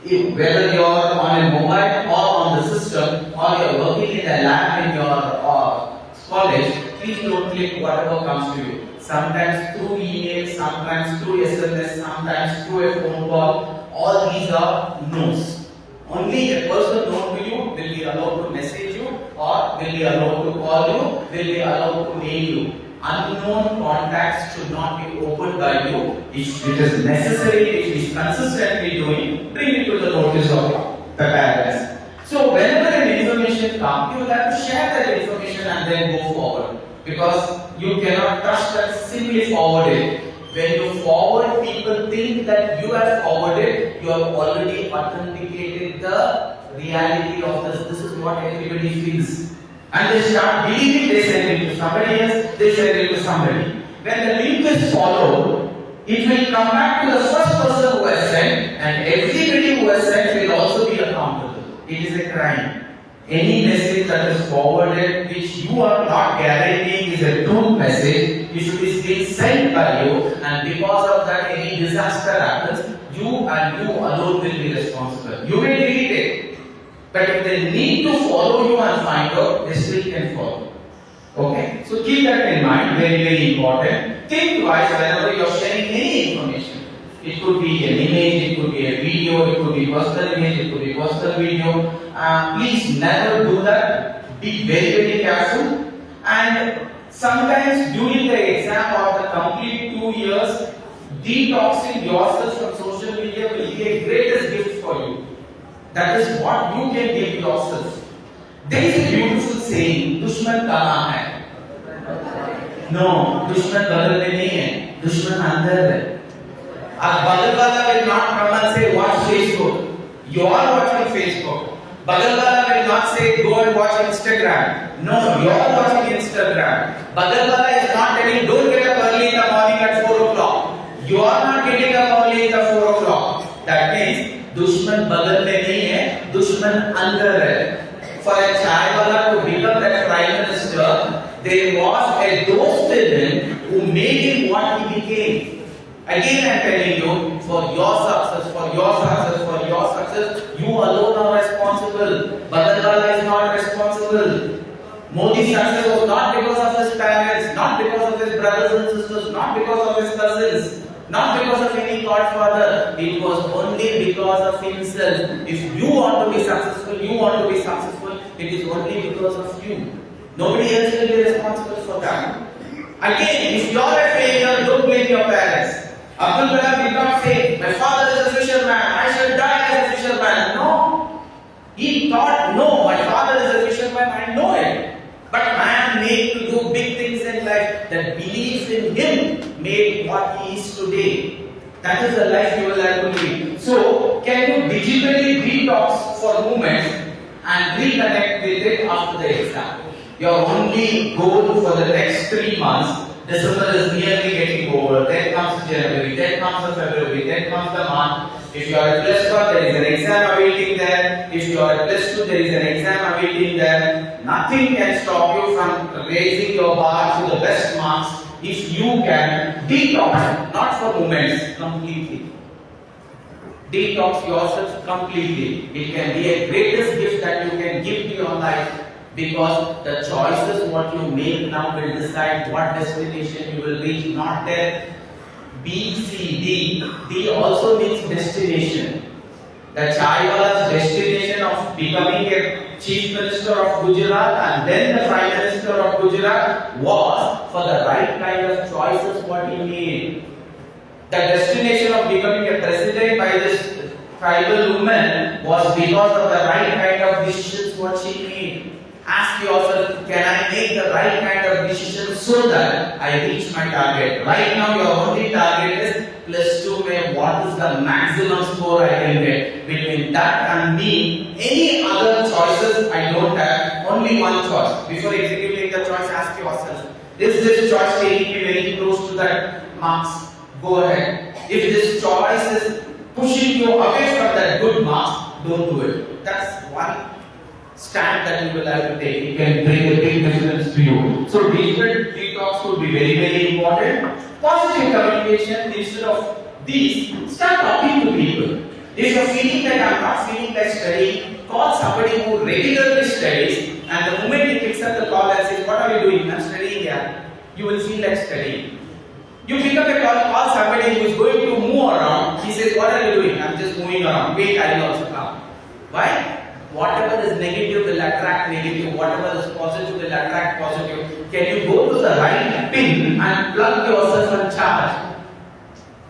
you. Whether you are on a mobile or on the system or you are working in a lab in your college, please don't click whatever comes to you. Sometimes through email, sometimes through SMS, sometimes through a phone call. All these are no's. Only a person known to you will be allowed to message you, or will be allowed to call you, will be allowed to mail you. Unknown contacts should not be opened by you. If it is necessary, if it is consistently doing, bring it to the notice of the parents. So whenever an information comes, you will have to share that information and then go forward. Because you cannot trust that simply forward it. When you forward, people think that you have forwarded, you have already authenticated the reality of this. This is what everybody feels. And they start believing, they send it to somebody else, they send it to somebody. When the link is followed, it will come back to the first person who has sent, and everybody who has sent will also be accountable. It is a crime. Any message that is forwarded which you are not guaranteeing is a true message, it should be still sent by you, and because of that any disaster happens, you and you alone will be responsible. You may delete it, but if they need to follow you and find out, they still can follow. Okay? So keep that in mind, very, very important. Think twice whenever you are sharing any information. It could be an image, it could be a video, it could be personal image, it could be personal video. Please never do that. Be very, very careful. And sometimes during the exam or the complete 2 years, detoxing yourself from social media will be a greatest gift for you. That is what you can give yourself. There is a beautiful saying, दुश्मन कहाँ है? No, दुश्मन बगल में नहीं है, दुश्मन अंदर है. A बगल वाला will not come and say watch Facebook. You are watching Facebook. Bagal wala will not say go and watch Instagram. No, you are watching Instagram. Bagal wala is not telling don't get up early in the morning at 4 o'clock. You are not getting up early in the 4 o'clock. That means दुश्मन बगल में नहीं है, दुश्मन अंदर है. For a chai wala to become that prime minister, there was a dost in him who made him what he became. Again I am telling you, for your success, for your success, for your success, you alone are responsible. Badalwala is not responsible. Modi's success was not because of his parents, not because of his brothers and sisters, not because of his cousins, not because of any godfather. It was only because of himself. If you want to be successful, you want to be successful, it is only because of you. Nobody else will be responsible for that. Again, if you are a failure, don't blame your parents. Abdul Kalam did not say, my father is a fisherman, I shall die as a fisherman. No. He thought, no, my father is a fisherman, I know it. But man made to do big things in life. That belief in him made what he is today. That is the life you will have to lead. So, can you digitally detox for moments and reconnect with it after the exam? Your only goal for the next 3 months, December is nearly getting over, then comes January, then comes the February, then comes the March. If you are a plus 1, there is an exam awaiting there. If you are a plus 2, there is an exam awaiting there. Nothing can stop you from raising your bar to the best marks if you can detox, not for moments, completely. Detox yourself completely. It can be a greatest gift that you can give to your life, because the choices what you make now will decide what destination you will reach. Not there B, C, D. D also means destination. The Chaiwala's destination of becoming a chief minister of Gujarat and then the prime minister of Gujarat was for the right kind of choices what he made. The destination of becoming a president by this tribal woman was because of the right kind of decisions what she made. Ask yourself, can I make the right kind of decisions so that I reach my target? Right now your only target is +2 में what is the maximum score I can get? Between that and me, any other choices I don't have, only one choice. Before executing the choice, ask yourself, is this choice taking me very close to that marks? Go ahead. If this choice is pushing you away from that good marks, don't do it. That's one stand that you will have to take. It can bring a big difference to you. So digital detox would be very, very important. Positive communication, instead of these, start talking to people. If you're feeling that I'm not feeling like studying, call somebody who regularly studies, and the moment he picks up the call and says, what are you doing? I'm studying here. You will feel like studying. You pick up a call somebody who is going to move around. He says, what are you doing? I'm just moving around. Wait, I will also come. Why? Whatever is negative will attract negative. Whatever is positive will attract positive. Can you go to the right pin and plug yourself and charge?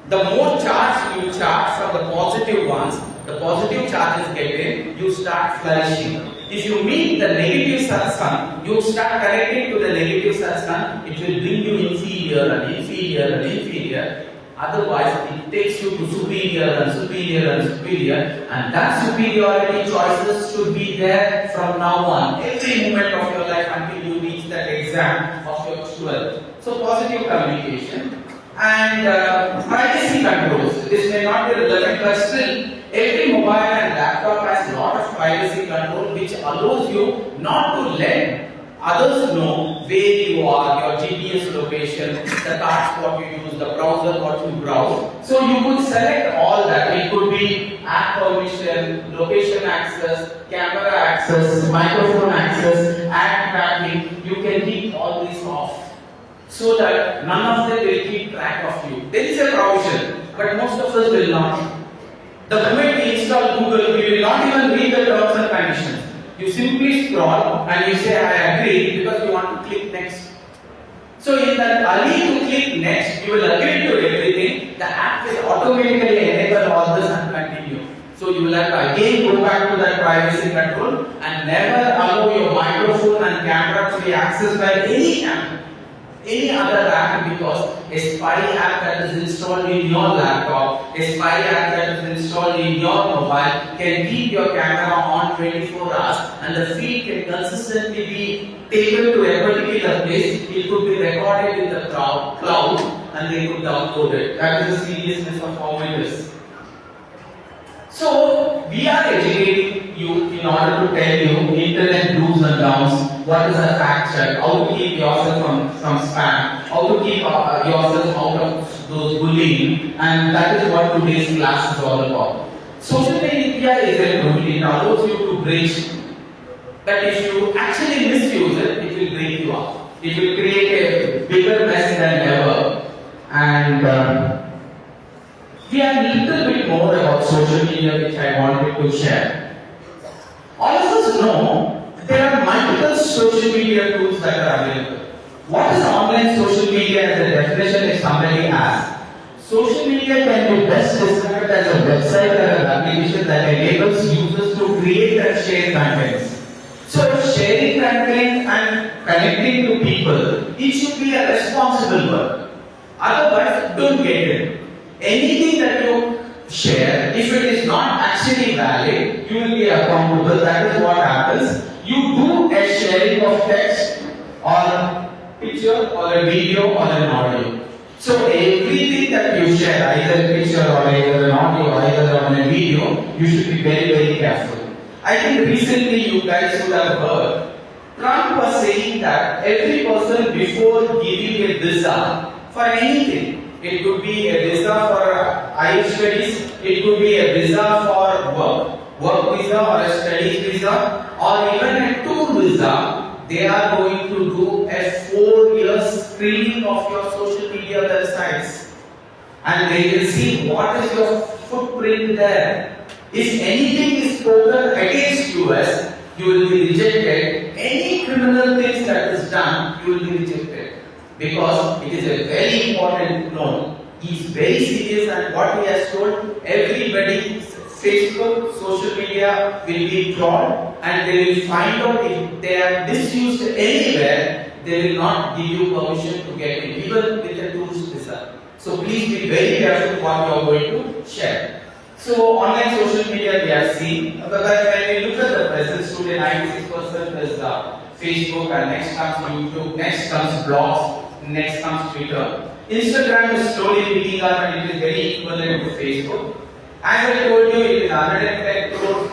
The more charge you charge from the positive ones, the positive charges get in, you start flourishing. If you meet the negative satsang, you start connecting to the negative satsang, it will bring you inferior and inferior and inferior. Otherwise, it takes you to superior and superior and superior, and that superiority choices should be there from now on, every moment of your life until you reach that exam of your 12th. So, positive communication and privacy controls. This may not be relevant, but still, every mobile and laptop has a lot of privacy control which allows you not to let others know where you are, your GPS location, the cards what you use, the browser what you browse. So you could select all that. It could be app permission, location access, camera access, microphone access, ad tracking. You can keep all these off so that none of them will keep track of you. There is a provision, but most of us will not. The moment we install Google, we will not even read the terms and conditions. You simply scroll and you say I agree because you want to click next. So in that Ali to click next, you will agree to everything. The app will automatically enable all this and continue. So you will have to again go back to that privacy control and never allow your microphone and camera to be accessed by any other app, because a spy app that is installed in your laptop, a spy app that is installed in your mobile can keep your camera on 24 hours and the feed can consistently be taken to a particular place. It could be recorded in the cloud and they could download it. That is the seriousness of how it is. So, we are educating you in order to tell you internet do's and don'ts, what is a fact check, how to keep yourself from spam, how to keep yourself out of those bullying, and that is what today's class is all about. Social media is a tool, it allows you to bridge, but if you actually misuse it, it will break you up. It will create a bigger mess than ever, and we have a little bit more about social media which I wanted to share. All of us know there are multiple social media tools that are available. What is online social media as a definition if somebody asks? Social media can be best described as a website or an application that enables users to create and share contents. So sharing content and connecting to people, it should be a responsible work. Otherwise, don't get it. Anything that you share, if it is not actually valid, you will be accountable. That is what happens. You do a sharing of text or a picture or a video or an audio. So everything that you share, either a picture or either an audio or either on a video, you should be very, very careful. I think recently you guys would have heard Trump was saying that every person before giving a visa for anything, It could be a visa for higher studies. It could be a visa for work visa or a studies visa, or even a tour visa. They are going to do a 4-year screening of your social media websites, and they will see what is your footprint there. If anything is spoken against US, you will be rejected. Any criminal things that is done, you will be rejected. Because it is a very important note. He is very serious, and what he has told, everybody, Facebook, social media will be trawled, and they will find out if they are misused anywhere, they will not give you permission to get in, even with a tourist visa. So please be very careful what you are going to share. So online social media we have seen, but when we look at the present, today 96% is Facebook, and next comes YouTube, next comes blogs, next comes Twitter. Instagram is slowly picking up, and it is very equivalent to Facebook. As I told you, it is 110 crores,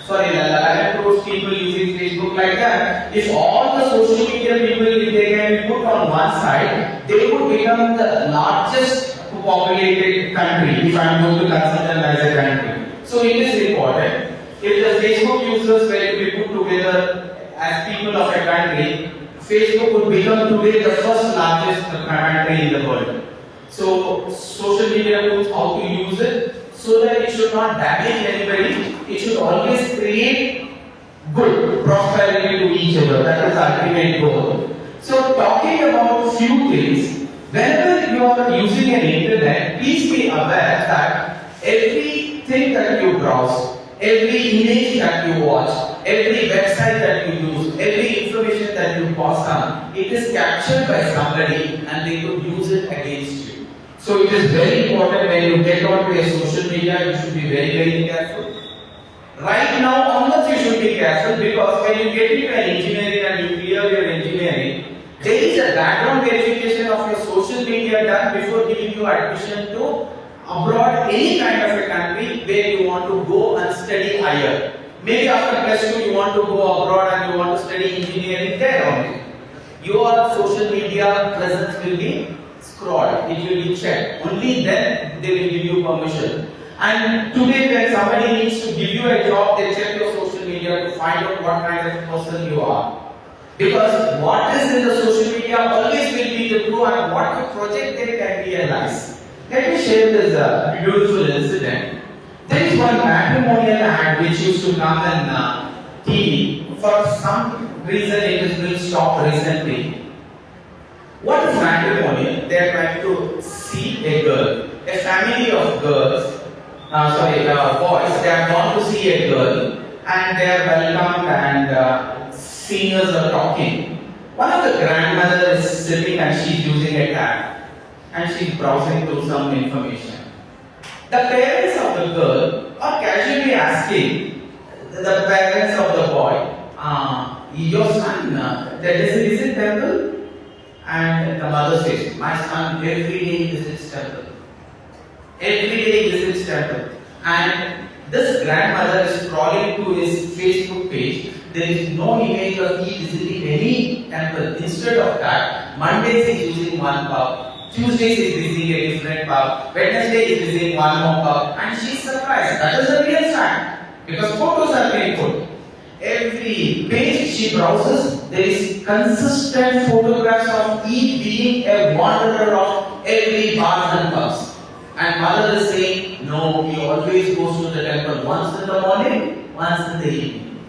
11 crores people using Facebook like that. If all the social media people, if they can be put on one side, they would become the largest populated country, if I am going to consider them as a country. So it is important. If the Facebook users were to be put together as people of a country, Facebook would become today the first largest country in the world. So social media knows how to use it so that it should not damage anybody. It should always create good prosperity to each other. That is the ultimate goal. So talking about few things, whenever you are using an internet, please be aware that everything that you browse, every image that you watch, every website that you use, every information that you pass on, it is captured by somebody and they could use it against you. So it is very important when you get onto a social media, you should be very, very careful. Right now onwards you should be careful, because when you get into an engineering and you clear your engineering, there is a background verification of your social media done before giving you admission to abroad, any kind of a country where you want to go and study higher. Maybe after +2 you want to go abroad and you want to study engineering there only. Your social media presence will be scrolled, it will be checked. Only then they will give you permission. And today when somebody needs to give you a job, they check your social media to find out what kind of person you are. Because what is in the social media always will be the true, and what you project there can be a lies. Let me share this beautiful incident. There is one matrimonial ad which used to come in TV. For some reason it has been stopped recently. What is matrimonial? They are trying to see a girl. A family of girls, boys, they have gone to see a girl, and they are welcomed, and seniors are talking. One of the grandmother is sitting and she is using a tab, and she is browsing through some information. The parents of the girl are casually asking the parents of the boy, your son, does he visit temple? And the mother says, my son every day visits temple. Every day visits temple. And this grandmother is scrolling to his Facebook page. There is no image of he visiting any temple. Instead of that, Mondays he is using one pub, Tuesdays he is visiting a different pub, Wednesday he is visiting one more pub, and she is surprised. That is the real fact, because photos are being put. Every page she browses, there is consistent photographs of he being a wanderer of every bars and pubs. And mother is saying, no, he always goes to the temple once in the morning, once in the evening.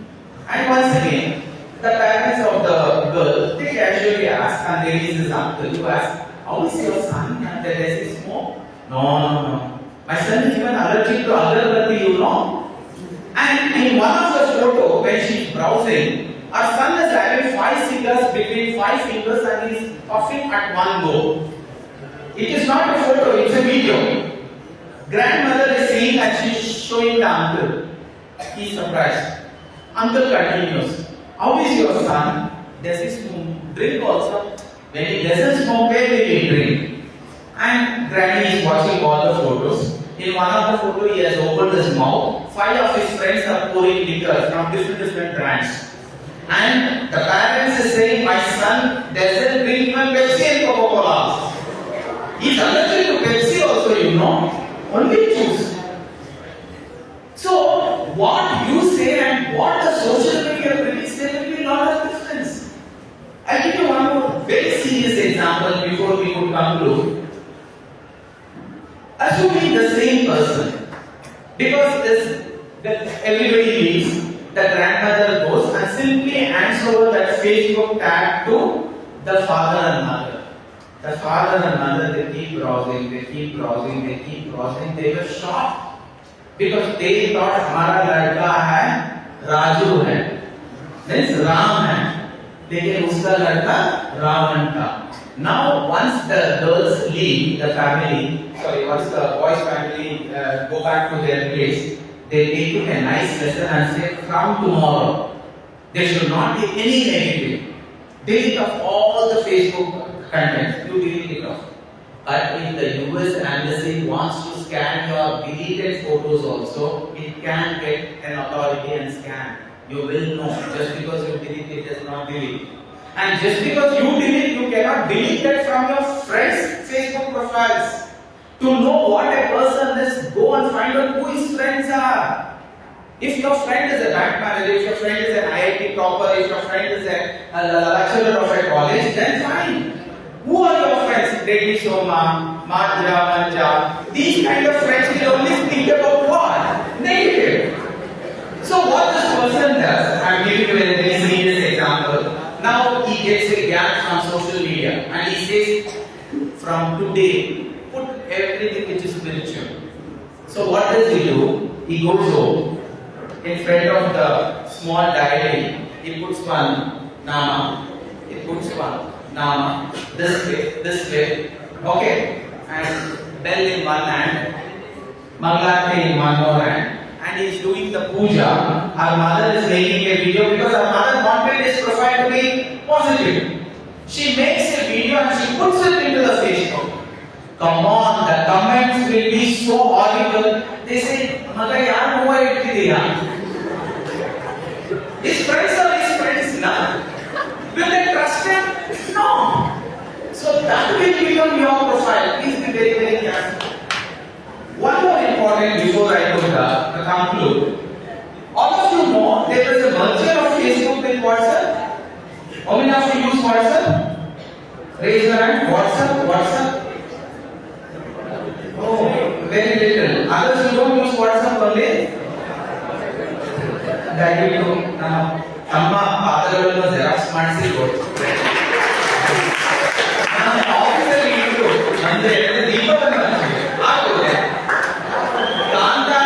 And once again, the parents of the girl, they casually ask, and there is this uncle who asks, how is your son? And does he smoke? No. My son is even allergic to agarbatti, you know. And in one of the photos, when she is browsing, her son is having 5 cigars between 5 fingers and he is puffing at one go. It is not a photo, it's a video. Grandmother is seeing and she is showing the uncle. He is surprised. Uncle continues, how is your son? Does he drink also? When he doesn't smoke, where will he drink? And Granny is watching all the photos. In one of the photos, he has opened his mouth. 5 of his friends are pouring liquor from different brands. And the parents is saying, my son doesn't drink even Pepsi and Coca-Cola. Only choose. So, what you say and what the social media brings, there will be a lot of difference. I'll give you one more very serious example before we would conclude. Assuming the same person, because everybody leaves, the grandmother goes and simply hands over that Facebook tag to the father and mother. The father and mother, they keep browsing, they were shocked because they thought हमारा लड़का है राजू है, means Ram है, लेकिन उसका लड़का रावण था. Now once the girls leave the family, once the boys family go back to their place, they take a nice lesson and say from tomorrow there should not be any negative. Delete off all the Facebook content, you delete it off. But if the US embassy wants to scan your deleted photos also, it can get an authority and scan. You will know. Just because you delete it does not delete. And just because you delete, you cannot delete that from your friends' Facebook profiles. To know what a person is, go and find out who his friends are. If your friend is a bank manager, if your friend is an IIT topper, if your friend is a lecturer of a college, then fine. Who are your friends? Reddy Soma, Madhya, Manja. These kind of friends will only think about what? Negative. So what this person does, I'm giving you a very serious example. Now he gets a gap from social media and he says, from today, put everything which is spiritual. So what does he do? He goes home. In front of the small diary, he puts one Nama. He puts one Nama. This way. Okay. And bell in one hand, Mangalati in one more hand. And he is doing the puja. Our mother is making a video because our mother wanted his profile to be positive. She makes a video and she puts it into the Facebook. Come on, the comments will be so horrible. They say, Mother, yaar hua it diya. His friends are his friends, na? Will they trust him? No. So that will become your profile. Please be very, very careful. One more important before I could conclude. All of you know there is a merger of Facebook with WhatsApp. How many of you use WhatsApp? Raise your hand. WhatsApp. Oh, very little. Others who don't use WhatsApp only. ದಯವಿಟ್ಟು ನಮ್ಮ ಪಾತ್ರಗಳನ್ನು xerox ಮಾಡಿಸಿ ನಮ್ಮ ಆಫೀಸಲ್ಲಿ ಇಟ್ಟು ಅಂದ್ರೆ ದೀಪವನ್ನು ಹಾಕೋದೆ Kantara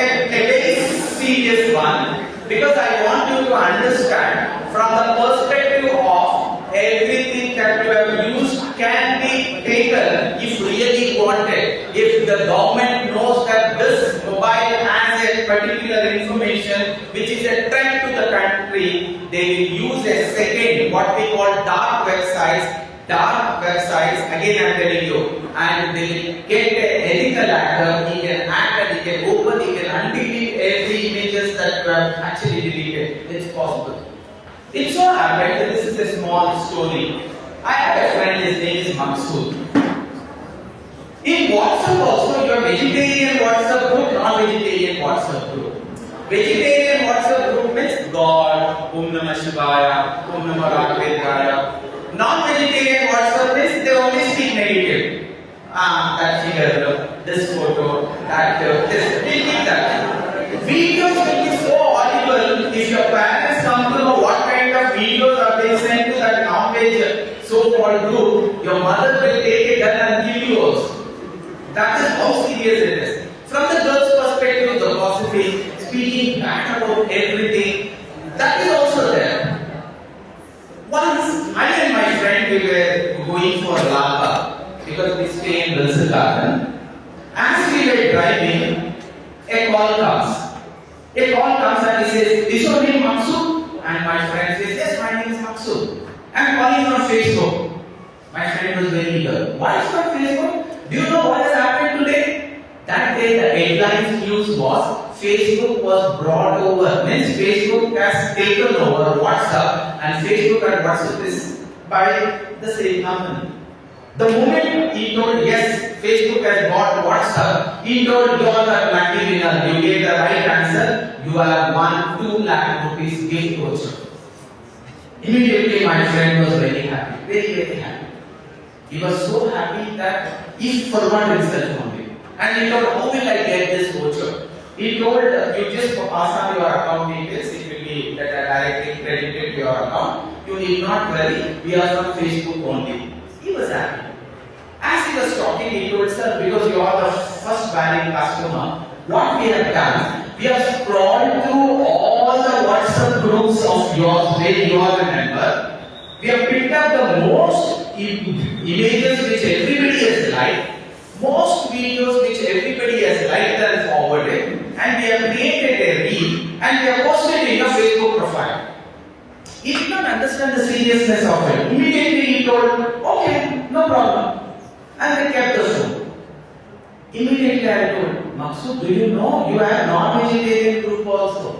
a very serious one, because I want you to understand from the perspective of everything that you have used can be taken if really wanted. If the government knows that this mobile has a particular information which is a threat to the country, they will use a second, what we call dark websites, again I am telling you, and they will get an ethical actor, he can act and he can open, he can undelete every images that you have actually deleted. It's possible. It so happened that this is a small story. I had a friend, his name is Maksud. In WhatsApp also, you have vegetarian WhatsApp group, non-vegetarian WhatsApp group. Vegetarian WhatsApp group means God, Om Namah Shivaya, Om Namah Raghavendra. Non-vegetarian WhatsApp means they only speak negative. That figure, this photo, that, this, we keep that. Videos will be so audible if your parents come to know what kind of videos are being sent to that non-veg so-called group, your mother will take a gun and kill you also. That is how serious it is. From the girl's perspective, the gossiping, speaking bad about everything, that is also there. Once, I and my friend, we were going for Lapa because we stay in Wilson Garden. As we were driving, a call comes. And he says, "Is your name Maksud?" And my friend says, "Yes, my name is Maksud. I'm calling from Facebook." My friend was very eager. "Why is from Facebook? Do you know what has happened today?" That day the headlines news was Facebook was brought over. Means Facebook has taken over WhatsApp, and Facebook and WhatsApp is by the same company. The moment he told yes, Facebook has got WhatsApp, he told you are the lucky winner, you gave the right answer, you have won 2 lakh rupees gift voucher. Immediately my friend was very happy, very happy. He was so happy that he forgot himself only. And he told, how will I get this voucher? He told, you just pass on your account details, it will be directly credited to your account. You need not worry, we are from Facebook only. He was happy. As he was talking, he told, sir, because you are the first buying customer, what we have done, we have scrolled through all the WhatsApp groups of yours where you are a member. We have picked up the most images which everybody has liked, most videos which everybody has liked and forwarded, and we have created a reel and we have posted it in your Facebook profile. He did not understand the seriousness of it. Immediately he told, okay, no problem. And they kept the food. Immediately I told, Maksud, do you know you have non-vegetarian group also?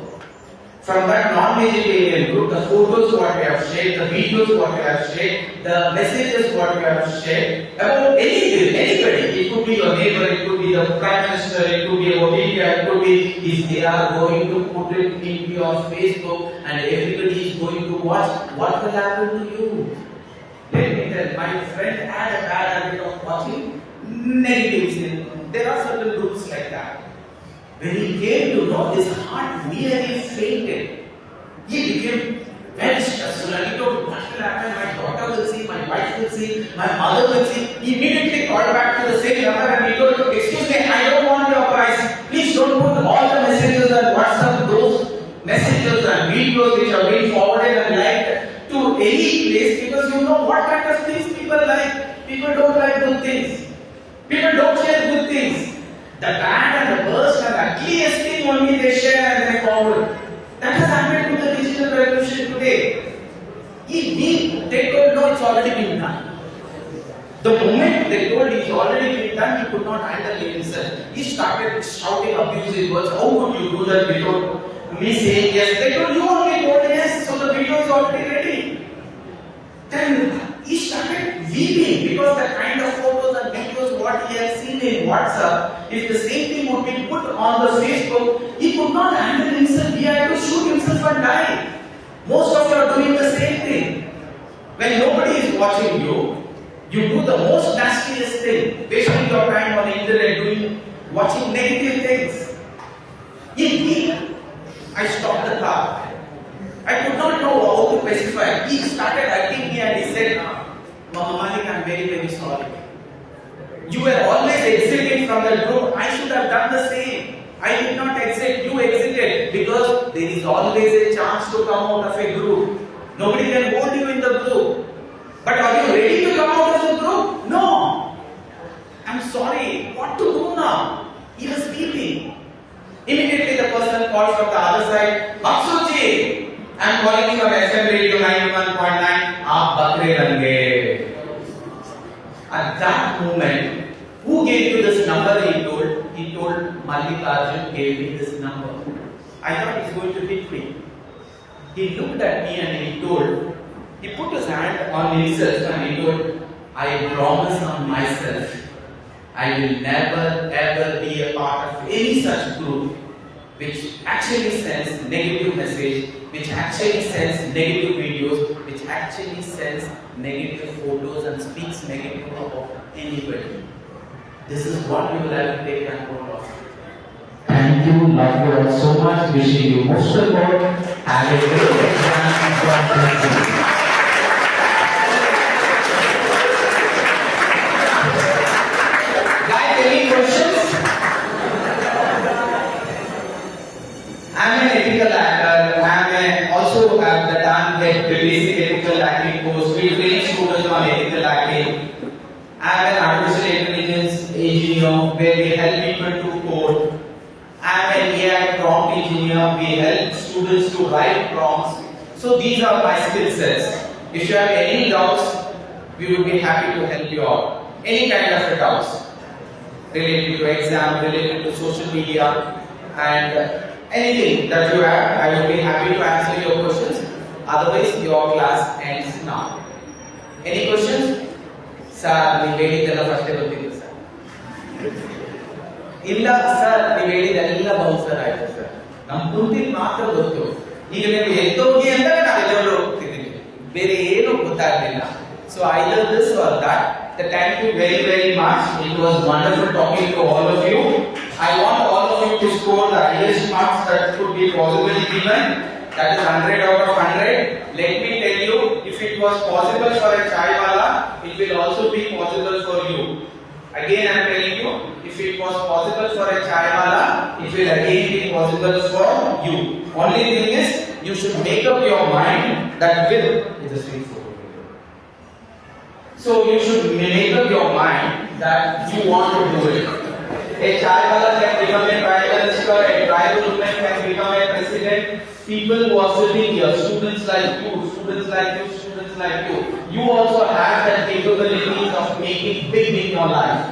From that non-vegetarian group, the photos what we have shared, the videos what we have shared, the messages what we have shared, about anybody, it could be your neighbor, it could be the Prime Minister, it could be about India, it could be, if they are going to put it into your Facebook and everybody is going to watch, what will happen to you? Let me tell, my friend had a bad habit of watching negative things. There are certain groups like that. When he came to know, his heart nearly fainted. He became very stressful and he thought, what will happen? My daughter will see, my wife will see, my mother will see. He immediately called back to the same number and he told, excuse me, I don't want your price. Please don't put all the messages and WhatsApp, those messages and videos which are being forwarded and liked to any place, because you know what kind of things people like. People don't like good things. People don't share good things. The bad and the worst and the ugliest thing only they share and they forward. That has happened to the digital revolution today. They told, no, it's already been done. The moment they told it's already been done, he could not handle it himself. He started shouting abusive words. How could you do that without me saying yes? They told, you only told yes, so the video is already ready. Then he started weeping because the kind of photos and videos what he had seen in WhatsApp, if the same thing would be put on the Facebook, he could not handle himself. He had to shoot himself and die. Most of you are doing the same thing. When nobody is watching you, you do the most nastiest thing, wasting your time on the internet, watching negative things. I stopped the car. I could not know how to specify. He started hugging me and he said, Mama Malik, I'm very sorry. You were always exiting from the group. I should have done the same. I did not exit. You exited because there is always a chance to come out of a group. Nobody can hold you in the group. But are you ready to come out of the group? No. I'm sorry. What to do now? He was weeping. Immediately the person called from the other side, Maksudji, I'm calling you from FM radio 91.9. Aap bakre range. At that moment, who gave you this number? He told Mallikarjun gave me this number. I thought he's going to hit me. He looked at me and he put his hand on himself and he told, I promise on myself, I will never ever be a part of any such group which actually sends negative message, which actually sends negative videos, which actually sends negative photos and speaks negative about anybody. This is what we will have to take control of. Thank you, love you all so much. Wishing you most of all. Have a great exam. God bless you. Guys, any questions? I'm an ethical actor. I also have done the basic ethical acting course. We train students on ethical acting. I'm an artificial intelligence engineer where we help people to code. I'm an AI prompt engineer. We help students to write prompts. So these are my skill sets. If you have any doubts, we would be happy to help you out. Any kind of doubts related to exam, related to social media, and anything that you have, I would be happy to answer your questions. Otherwise, your class ends now. Any questions? Sir ನೀವು ಹೇಳಿದ್ದೆಲ್ಲ ಫಸ್ಟೇ ಗೊತ್ತಿತ್ತು sir. ಇಲ್ಲ sir ನೀವು ಹೇಳಿದ್ದೆಲ್ಲ bouncer ಆಯ್ತು sir. ನಮ್ ಕುಂತಿದ್ ಮಾತ್ರ ಗೊತ್ತು. ಈಗ ನೀವು ಎದ್ದೋಗಿ ಅಂತ ನಾವೆಲ್ಲರೂ ಹೋಗ್ತಿದ್ದೀವಿ, ಬೇರೆ ಏನು ಗೊತ್ತಾಗ್ಲಿಲ್ಲ. So either this or that. Thank you very very much. It was wonderful talking to all of you. I want all of you to score the highest marks that could be possibly given. That is 100 out of 100. Let me tell you, if it was possible for a chai wala, it will also be possible for you. Again I am telling you, if it was possible for a chai wala, it will again be possible for you. Only thing is, you should make up your mind that will is a street food. So you should make up your mind that you want to do it. A chai wala can become a prime minister, a tribal woman can become a president. People who are sitting here, students like you, students like you, students like you, you also have that capabilities of making big in your life.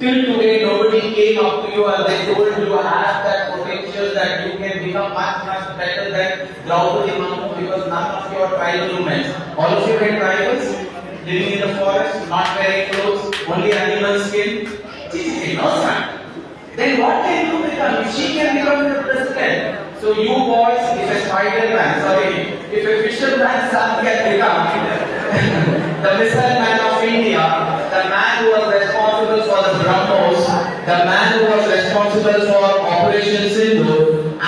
Till today, nobody came up to you and they told you have that potential that you can become much, much better than Draupadi Murmu, because none of your tribal women, all of you are tribals, living in the forest, not wearing clothes, only animal skin. She knows that. Then what can you become? She can become the president. So you boys, if a if a fisherman's son can become the missile man of India, the man who was responsible for the BrahMos, the man who was responsible for Operation Sindhu,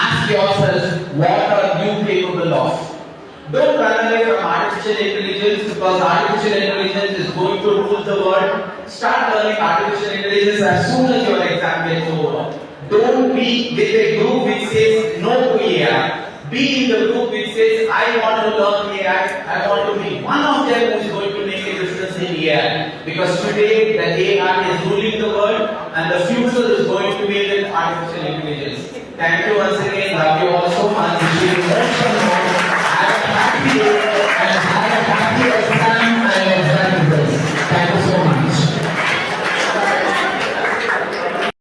ask yourself, what are you capable of? Don't run away from artificial intelligence, because artificial intelligence is going to rule the world. Start learning artificial intelligence as soon as your exam gets over. Don't be with a group which says no to AI. Be in the group which says I want to learn AI. I want to be one of them who is going to make a difference in AI. Because today the AI is ruling the world and the future is going to be with artificial intelligence. Thank you once again. Love you all so much.